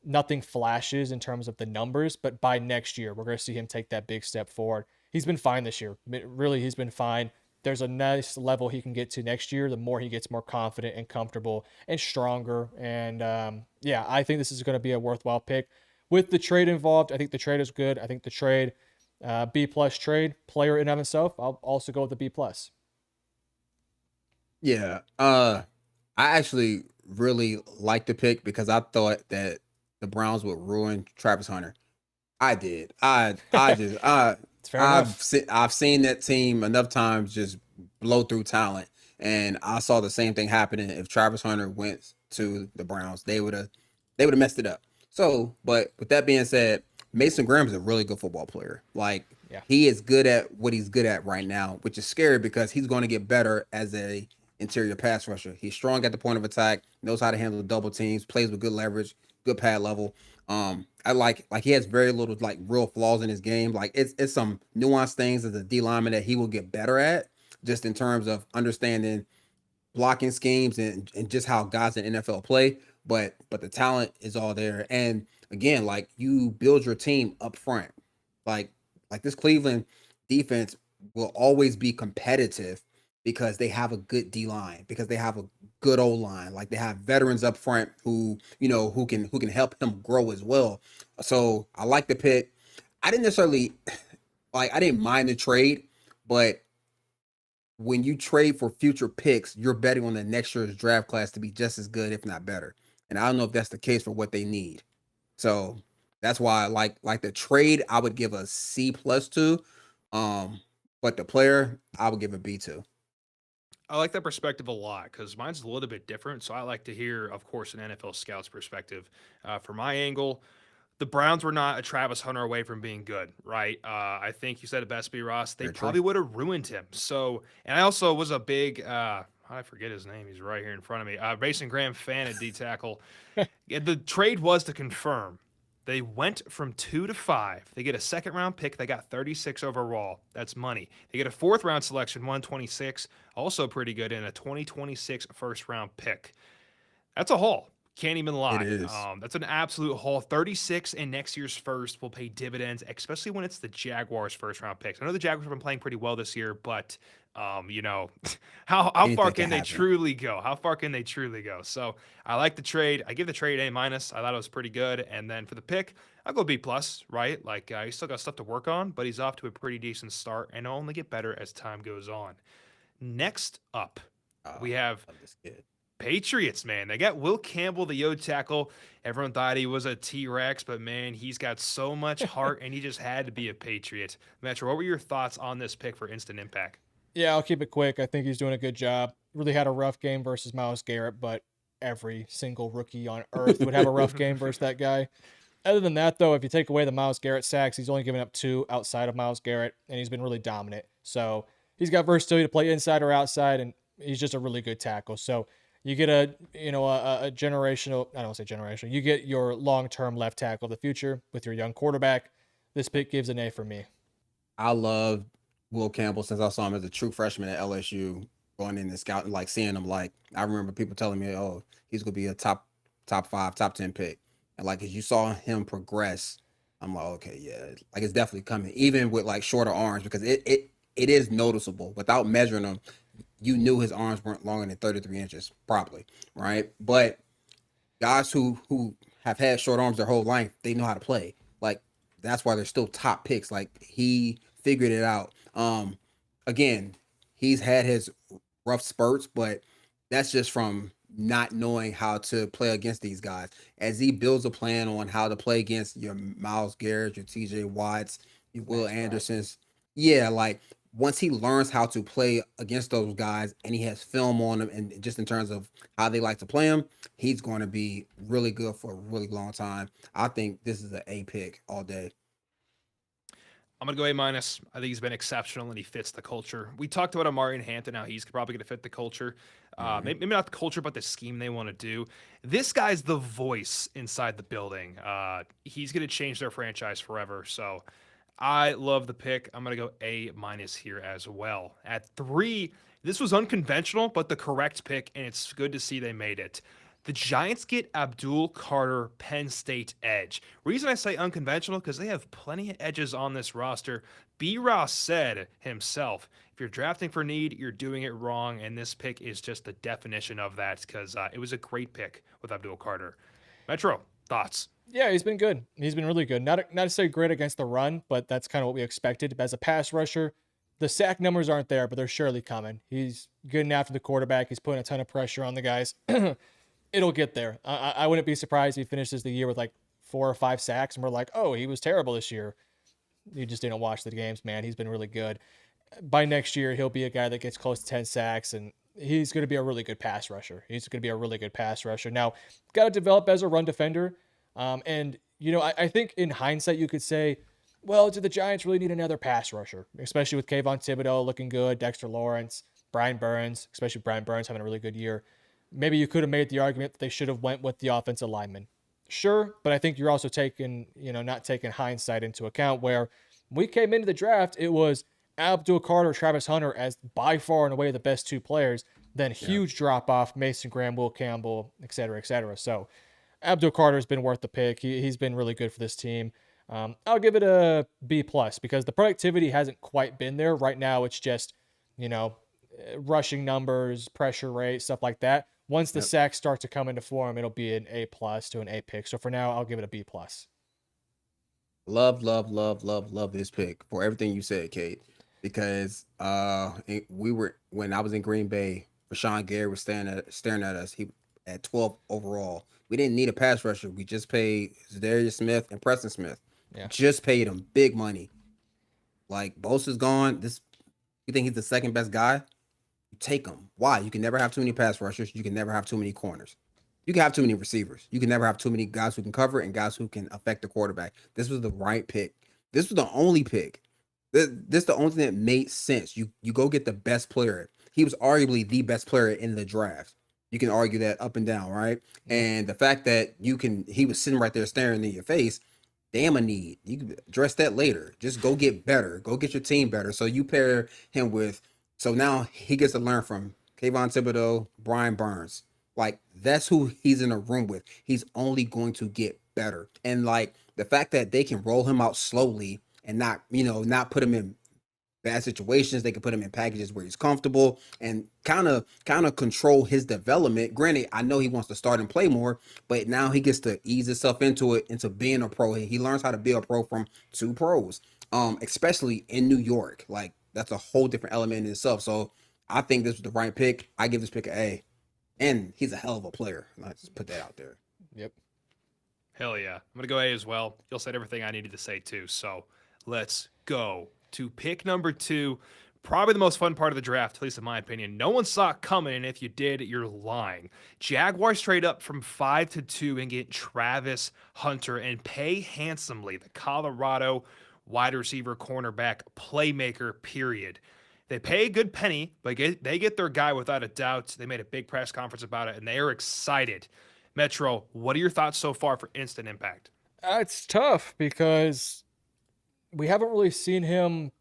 nothing flashes in terms of the numbers, but by next year, we're going to see him take that big step forward. He's been fine this year. Really, he's been fine. There's a nice level he can get to next year. The more he gets more confident and comfortable and stronger. And yeah, I think this is going to be a worthwhile pick. With the trade involved, I think the trade is good. I think the trade, B plus trade, player in and of himself, I'll also go with the B plus. Yeah. I actually really liked the pick because I thought that the Browns would ruin Travis Hunter. I did. I just It's fair enough. I've seen that team enough times just blow through talent, and I saw the same thing happening if Travis Hunter went to the Browns. They would have messed it up. So, but with that being said, Mason Graham is a really good football player. Like Yeah. he is good at what he's good at right now, which is scary because he's going to get better as a interior pass rusher. He's strong at the point of attack, knows how to handle double teams, plays with good leverage, good pad level. I like he has very little like real flaws in his game. Like it's some nuanced things as a D lineman that he will get better at, just in terms of understanding blocking schemes and just how guys in NFL play. But the talent is all there. And again, like you build your team up front. Like like this Cleveland defense will always be competitive because they have a good D line, because they have a good O line. Like they have veterans up front who can help him grow as well. So I like the pick. I didn't necessarily like I didn't mind the trade, but when you trade for future picks, you're betting on the next year's draft class to be just as good, if not better. And I don't know if that's the case for what they need. So that's why I like the trade, I would give a C plus to. But the player, I would give a B to. I like that perspective a lot because mine's a little bit different. So I like to hear, of course, an NFL scout's perspective. From my angle, the Browns were not a Travis Hunter away from being good, right? I think you said it best, B. Ross. They Very true. probably would have ruined him. So, and I also was a big, I forget his name. He's right here in front of me. Mason Graham fan at D tackle. Yeah, the trade was to confirm. They went from 2 to 5. They get a second round pick. They got 36 overall. That's money. They get a fourth round selection, 126, also pretty good, and a 2026 first round pick. That's a haul. Can't even It lie. is. That's an absolute haul. 36 in next year's first will pay dividends, especially when it's the Jaguars' first round picks. I know the Jaguars have been playing pretty well this year, but you know, how far Anything can can they happen. truly go? How far can they truly go? So I like the trade. I give the trade A minus. I thought it was pretty good. And then for the pick, I'll go B plus. Right? Like he's still got stuff to work on, but he's off to a pretty decent start, and it'll only get better as time goes on. Next up, we have Love this kid. Patriots, man. They got Will Campbell, the yo tackle. Everyone thought he was a T Rex, but man, he's got so much heart and he just had to be a Patriot. Metro, what were your thoughts on this pick for instant impact? Yeah, I'll keep it quick. I think he's doing a good job. Really had a rough game versus Myles Garrett, but every single rookie on earth would have a rough game versus that guy. Other than that, though, if you take away the Myles Garrett sacks, he's only given up 2 outside of Myles Garrett, and he's been really dominant. So he's got versatility to play inside or outside, and he's just a really good tackle. So you get a generational, I don't want to say generational, you get your long-term left tackle of the future with your young quarterback. This pick gives an A for me. I love Will Campbell since I saw him as a true freshman at LSU, going in and scouting, like seeing him. Like I remember people telling me, "Oh, he's gonna be a top 5, top 10 pick." And like as you saw him progress, I'm like, okay, yeah, like it's definitely coming. Even with like shorter arms, because it is noticeable. Without measuring him, you knew his arms weren't longer than 33 inches, probably, right? But guys who have had short arms their whole life, they know how to play. Like that's why they're still top picks. Like he figured it out. Again, he's had his rough spurts, but that's just from not knowing how to play against these guys. As he builds a plan on how to play against your Miles Garrett, your TJ Watts, your Will Max Crosby. Andersons, yeah, like once he learns how to play against those guys and he has film on them and just in terms of how they like to play him, he's going to be really good for a really long time. I think this is an A pick all day. I'm gonna go A minus. I think he's been exceptional and he fits the culture. We talked about Amari and Hampton, how he's probably gonna fit the culture. Mhm. Maybe not the culture, but the scheme they want to do. This guy's the voice inside the building. He's gonna change their franchise forever. So I love the pick. I'm gonna go A minus here as well. At 3, this was unconventional, but the correct pick, and it's good to see they made it. The Giants get Abdul Carter, Penn State edge. Reason I say unconventional because they have plenty of edges on this roster. B. Ross said himself, if you're drafting for need, you're doing it wrong, and this pick is just the definition of that because it was a great pick with Abdul Carter. Metro, thoughts? Yeah, he's been good. He's been really good. Not to say great against the run, but that's kind of what we expected. As a pass rusher, the sack numbers aren't there, but they're surely coming. He's good after the quarterback. He's putting a ton of pressure on the guys. It'll get there. I wouldn't be surprised if he finishes the year with like 4 or 5 sacks, and we're like, oh, he was terrible this year. You just didn't watch the games, man. He's been really good. By next year, he'll be a guy that gets close to 10 sacks, and he's going to be a really good pass rusher. He's going to be a really good pass rusher. Now, got to develop as a run defender. And, I think in hindsight, you could say, well, do the Giants really need another pass rusher, especially with Kayvon Thibodeau looking good, Dexter Lawrence, Brian Burns, especially Brian Burns having a really good year. Maybe you could have made the argument that they should have went with the offensive lineman. Sure, but I think you're also taking, not taking hindsight into account where we came into the draft, it was Abdul Carter, Travis Hunter as by far and away the best 2 players. Then Yeah. huge drop off, Mason Graham, Will Campbell, et cetera, et cetera. So Abdul Carter's been worth the pick. He's been really good for this team. I'll give it a B plus because the productivity hasn't quite been there. Right now, it's just, you know, rushing numbers, pressure rate, stuff like that. Once the Yep. sacks start to come into form, it'll be an A plus to an A pick. So for now, I'll give it a B plus. Love, love, love, love, love this pick for everything you said, Kate. Because we were when I was in Green Bay, Rashawn Gary was staring at us. He at 12 overall. We didn't need a pass rusher. We just paid Zadarius Smith and Preston Smith. Yeah. Just paid them big money. Like Bosa's gone. This you think he's the second best guy? You take him. Why? You can never have too many pass rushers. You can never have too many corners. You can have too many receivers. You can never have too many guys who can cover and guys who can affect the quarterback. This was the right pick. This was the only pick. This is the only thing that made sense. You go get the best player. He was arguably the best player in the draft. You can argue that up and down, right? Yeah. And the fact that he was sitting right there staring in your face, damn a need. You can address that later. Just go get better. Go get your team better. So you pair him with, so now he gets to learn from Kayvon Thibodeau, Brian Burns. Like that's who he's in a room with. He's only going to get better. And like the fact that they can roll him out slowly and not put him in bad situations. They can put him in packages where he's comfortable and kind of control his development. Granted, I know he wants to start and play more, but now he gets to ease himself into being a pro. He learns how to be a pro from 2 pros. Especially in New York. Like that's a whole different element in itself. So I think this was the right pick. I give this pick an A. And he's a hell of a player. Let's just put that out there. Yep. Hell yeah. I'm going to go A as well. You'll said everything I needed to say too. So let's go to pick number 2. Probably the most fun part of the draft, at least in my opinion. No one saw it coming, and if you did, you're lying. Jaguars trade up from 5 to 2 and get Travis Hunter and pay handsomely the Colorado wide receiver, cornerback, playmaker, period. They pay a good penny, but they get their guy without a doubt. They made a big press conference about it, and they are excited. Metro, what are your thoughts so far for instant impact? It's tough because we haven't really seen him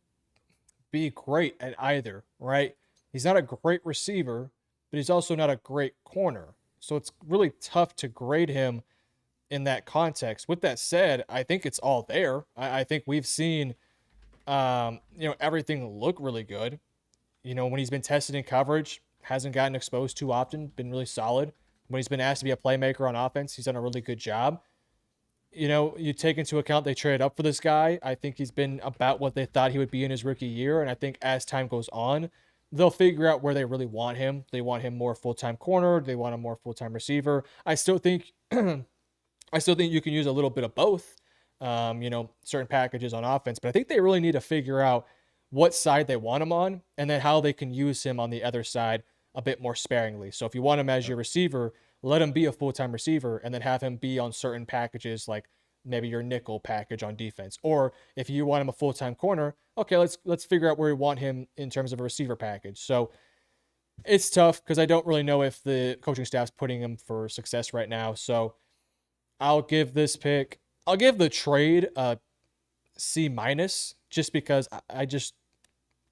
be great at either, right? He's not a great receiver, but he's also not a great corner. So it's really tough to grade him in that context. With that said, I think it's all there. I think we've seen, everything look really good. When he's been tested in coverage, hasn't gotten exposed too often, been really solid. When he's been asked to be a playmaker on offense, he's done a really good job. You take into account they traded up for this guy. I think he's been about what they thought he would be in his rookie year. And I think as time goes on, they'll figure out where they really want him. They want him more full-time corner. They want him more full-time receiver. I still think you can use a little bit of both, certain packages on offense. But I think they really need to figure out what side they want him on and then how they can use him on the other side a bit more sparingly. So if you want him as your receiver, let him be a full-time receiver and then have him be on certain packages like maybe your nickel package on defense. Or if you want him a full-time corner, okay, let's figure out where we want him in terms of a receiver package. So it's tough because I don't really know if the coaching staff's putting him for success right now. So I'll give the trade a C minus just because I just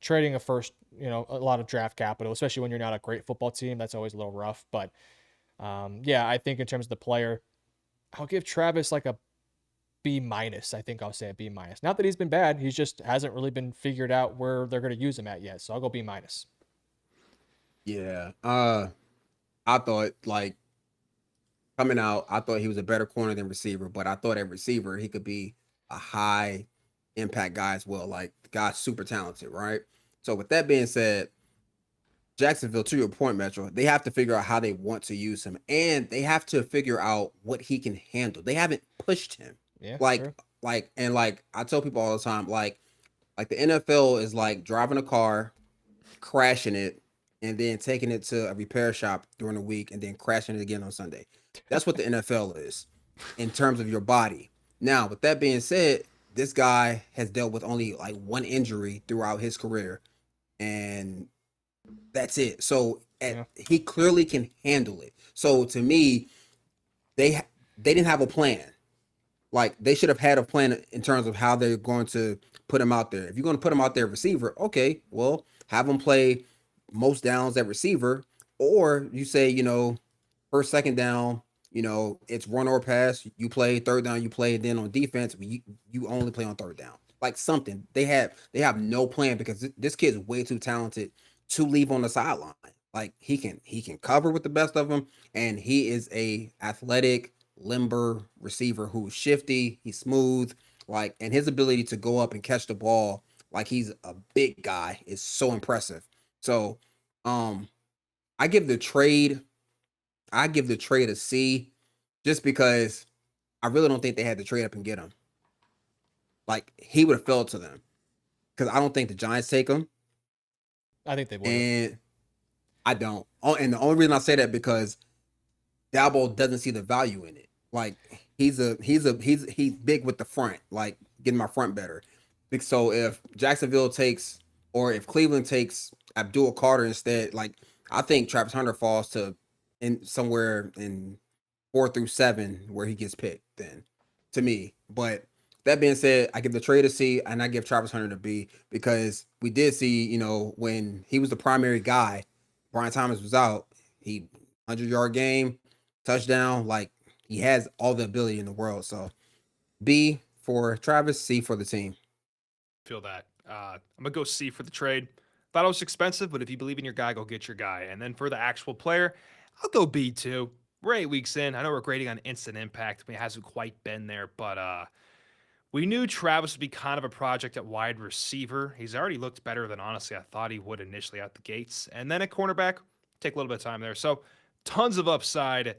trading a first, a lot of draft capital, especially when you're not a great football team. That's always a little rough. But yeah, I think in terms of the player, I'll give Travis like a B minus. I think I'll say a B minus. Not that he's been bad. He just hasn't really been figured out where they're going to use him at yet. So I'll go B minus. Yeah. I thought like coming out, I thought he was a better corner than receiver, but I thought at receiver he could be a high impact guy as well. Like the guy's super talented, right? So with that being said, Jacksonville, to your point, Metro, they have to figure out how they want to use him, and they have to figure out what he can handle. They haven't pushed him, Yeah, like, sure. like I tell people all the time, like the NFL is like driving a car, crashing it, and then taking it to a repair shop during the week, and then crashing it again on Sunday. That's what the NFL is in terms of your body. Now, with that being said, this guy has dealt with only like one injury throughout his career, and that's it. So Yeah. he clearly can handle it. So to me, they didn't have a plan. Like they should have had a plan in terms of how they're going to put him out there. If you're going to put him out there receiver, okay, well, have him play most downs at receiver, or you say, first, second down, it's run or pass. You play third down, you play. Then on defense, you only play on third down. Like something they have no plan because this kid's way too talented to leave on the sideline. Like he can cover with the best of them, and he is a athletic, limber receiver who's shifty. He's smooth, like, and his ability to go up and catch the ball like he's a big guy is so impressive. So, um, I give the trade I give the trade a C, just because I really don't think they had to trade up and get him. Like he would have fell to them because I don't think the Giants take him, I think they would have. and I don't. Oh, and the only reason I say that because Dabo doesn't see the value in it. Like he's big with the front, like getting my front better. So if Jacksonville takes or if Cleveland takes Abdul Carter instead, like I think Travis Hunter falls to in somewhere in 4 through 7 where he gets picked then to me. But that being said, I give the trade a C and I give Travis Hunter a B because we did see, when he was the primary guy, Brian Thomas was out, he 100-yard game, touchdown, like he has all the ability in the world. So B for Travis, C for the team. Feel that. I'm gonna go C for the trade. Thought it was expensive, but if you believe in your guy, go get your guy. And then for the actual player, I'll go B too. We're 8 weeks in. I know we're grading on instant impact. It hasn't quite been there, but we knew Travis would be kind of a project at wide receiver. He's already looked better than honestly I thought he would initially out the gates. And then at cornerback, take a little bit of time there. So tons of upside.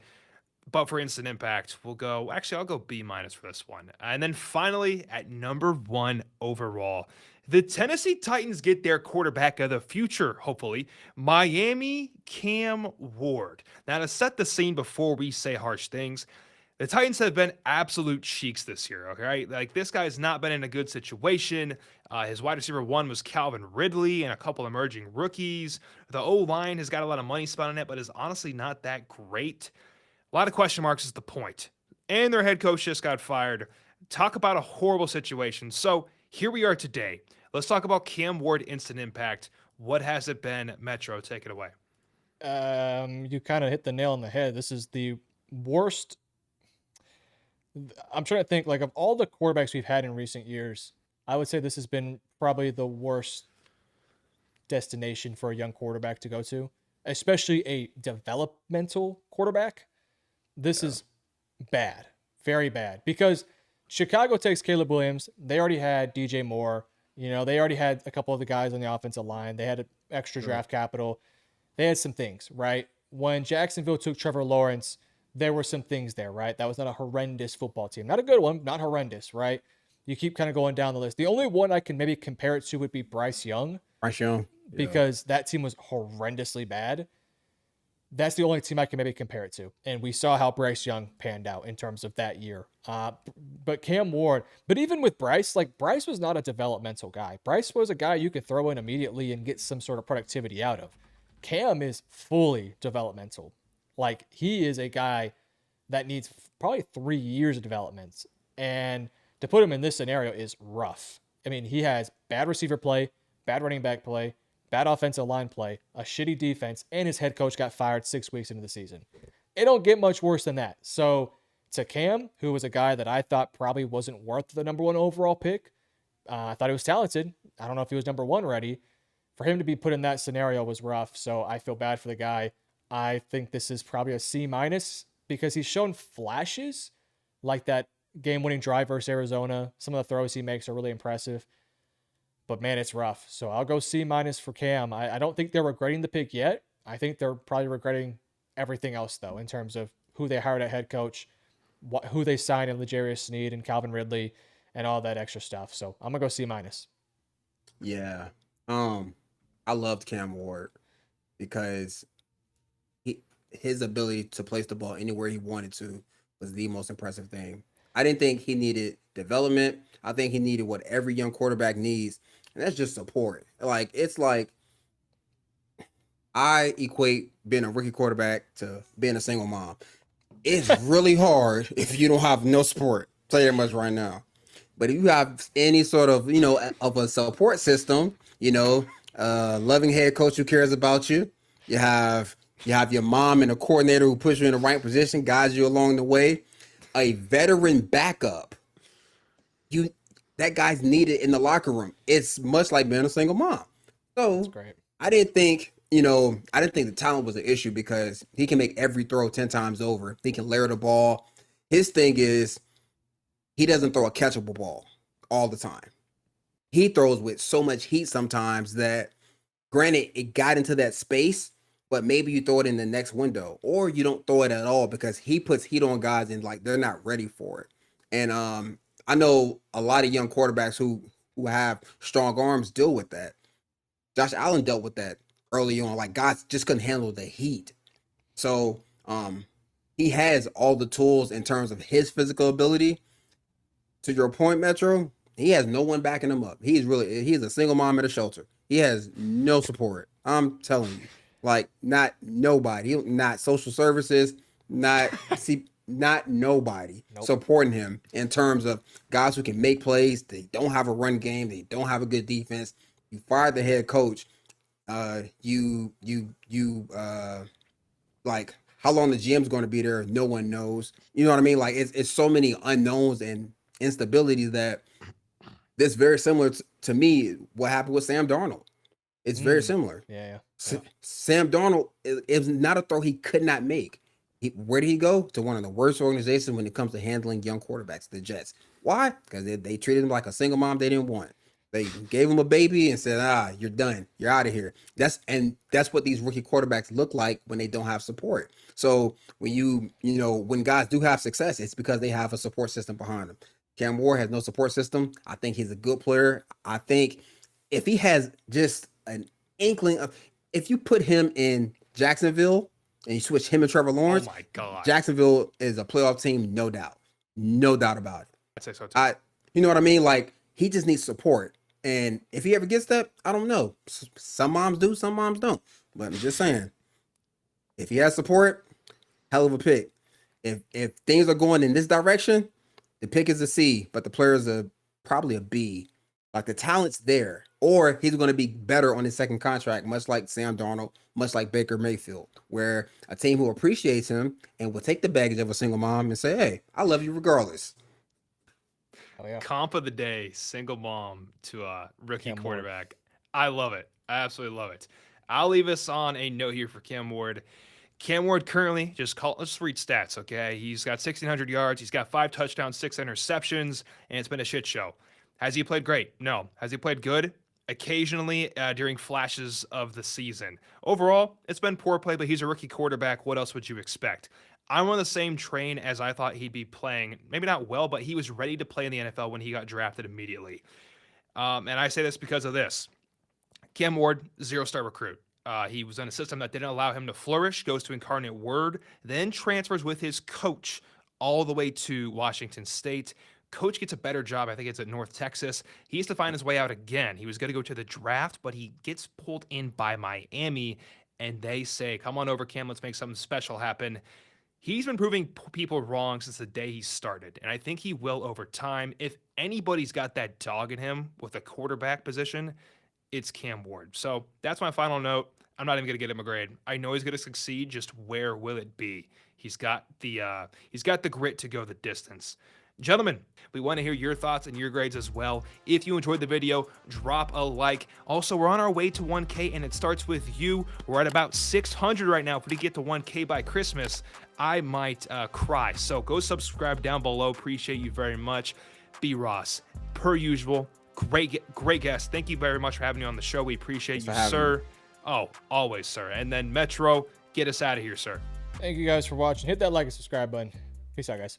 But for instant impact, I'll go B minus for this one. And then finally, at number 1 overall, the Tennessee Titans get their quarterback of the future, hopefully, Miami Cam Ward. Now, to set the scene before we say harsh things, the Titans have been absolute cheeks this year, okay? Like, this guy's not been in a good situation. His wide receiver 1 was Calvin Ridley and a couple emerging rookies. The O-line has got a lot of money spent on it, but is honestly not that great. A lot of question marks is the point. And their head coach just got fired. Talk about a horrible situation. So here we are today. Let's talk about Cam Ward instant impact. What has it been? Metro, take it away. You kind of hit the nail on the head. This is the worst. I'm trying to think, like, of all the quarterbacks we've had in recent years, I would say this has been probably the worst destination for a young quarterback to go to, especially a developmental quarterback. This is bad, very bad, because Chicago takes Caleb Williams. They already had DJ Moore. They already had a couple of the guys on the offensive line. They had extra draft capital. They had some things, right? When Jacksonville took Trevor Lawrence, there were some things there, right? That was not a horrendous football team. Not a good one, not horrendous, right? You keep kind of going down the list. The only one I can maybe compare it to would be Bryce Young. Bryce Young. Because that team was horrendously bad. That's the only team I can maybe compare it to. And we saw how Bryce Young panned out in terms of that year. But Cam Ward, but even with Bryce, like Bryce was not a developmental guy. Bryce was a guy you could throw in immediately and get some sort of productivity out of. Cam is fully developmental. Like he is a guy that needs probably 3 years of development. And to put him in this scenario is rough. I mean, he has bad receiver play, bad running back play, bad offensive line play, a shitty defense, and his head coach got fired 6 weeks into the season. It don't get much worse than that. So to Cam, who was a guy that I thought probably wasn't worth the number 1 overall pick, I thought he was talented. I don't know if he was number 1 ready. For him to be put in that scenario was rough, so I feel bad for the guy. I think this is probably a C- because he's shown flashes like that game-winning drive versus Arizona. Some of the throws he makes are really impressive. But, man, it's rough. So I'll go C- for Cam. I don't think they're regretting the pick yet. I think they're probably regretting everything else, though, in terms of who they hired at head coach, who they signed in L'Jarius Sneed and Calvin Ridley, and all that extra stuff. So I'm going to go C-. Yeah. I loved Cam Ward because his ability to place the ball anywhere he wanted to was the most impressive thing. I didn't think he needed development. I think he needed what every young quarterback needs, and that's just support. Like it's like I equate being a rookie quarterback to being a single mom. It's really hard if you don't have no support. Tell you that much right now. But if you have any sort of, of a support system, loving head coach who cares about you, you have your mom and a coordinator who puts you in the right position, guides you along the way, a veteran backup, that guy's needed in the locker room. It's much like being a single mom. So That's great. I didn't think the talent was an issue because he can make every throw 10 times over. He can layer the ball. His thing is he doesn't throw a catchable ball all the time. He throws with so much heat sometimes that, granted, it got into that space, but maybe you throw it in the next window or you don't throw it at all because he puts heat on guys and like they're not ready for it. And I know a lot of young quarterbacks who have strong arms deal with that. Josh Allen dealt with that early on. Like guys just couldn't handle the heat. So he has all the tools in terms of his physical ability. To your point, Metro, he has no one backing him up. He's a single mom at a shelter. He has no support. I'm telling you, like not nobody, not social services, not nobody supporting him in terms of guys who can make plays. They don't have a run game. They don't have a good defense. You fired the head coach. Like how long the GM's going to be there, no one knows. You know what I mean? Like it's so many unknowns and instability that this very similar to me what happened with Sam Darnold. It's very similar. Yeah. Sam Darnold is not a throw he could not make. Where did he go? To one of the worst organizations when it comes to handling young quarterbacks, the Jets. Why? Because they treated him like a single mom they didn't want. They gave him a baby and said, you're done. You're out of here. That's what these rookie quarterbacks look like when they don't have support. So when when guys do have success, it's because they have a support system behind them. Cam Ward has no support system. I think he's a good player. I think if he has just an inkling of, if you put him in Jacksonville and you switch him and Trevor Lawrence, oh my God, Jacksonville is a playoff team, no doubt about it. I'd say so too. You know what I mean? Like he just needs support. And if he ever gets that, I don't know. Some moms do, some moms don't. But I'm just saying, if he has support, hell of a pick. If things are going in this direction, the pick is a C, but the player is probably a B. Like the talent's there. or he's going to be better on his second contract, much like Sam Darnold, much like Baker Mayfield, where a team who appreciates him and will take the baggage of a single mom and say, hey, I love you regardless. Oh, yeah. Comp of the day, single mom to a rookie Cam Ward. quarterback. I love it. I absolutely love it. I'll leave us on a note here for Cam Ward. Cam Ward currently let's read stats, okay? He's got 1,600 yards. He's got 5 touchdowns, 6 interceptions, and it's been a shit show. Has he played great? No. Has he played good? Occasionally during flashes of the season. Overall, it's been poor play, but he's a rookie quarterback. What else would you expect? I'm on the same train as I thought he'd be playing. Maybe not well, but he was ready to play in the NFL when he got drafted immediately. And I say this because of this. Cam Ward, 0-star recruit. He was in a system that didn't allow him to flourish, goes to Incarnate Word, then transfers with his coach all the way to Washington State. Coach gets a better job. I think it's at North Texas. He has to find his way out again. He was going to go to the draft, but he gets pulled in by Miami, and they say, come on over, Cam, let's make something special happen. He's been proving people wrong since the day he started, and I think he will over time. If anybody's got that dog in him with a quarterback position, it's Cam Ward. So that's my final note. I'm not even going to get him a grade. I know he's going to succeed. Just where will it be? He's got the grit to go the distance. Gentlemen, we want to hear your thoughts and your grades as well. If you enjoyed the video, drop a like. Also, we're on our way to 1K, and it starts with you. We're at about 600 right now. If we get to 1K by Christmas, I might cry. So go subscribe down below. Appreciate you very much. B. Ross, per usual, great guest. Thank you very much for having me on the show. We appreciate you, sir. Oh, always, sir. And then Metro, get us out of here, sir. Thank you guys for watching. Hit that like and subscribe button. Peace out, guys.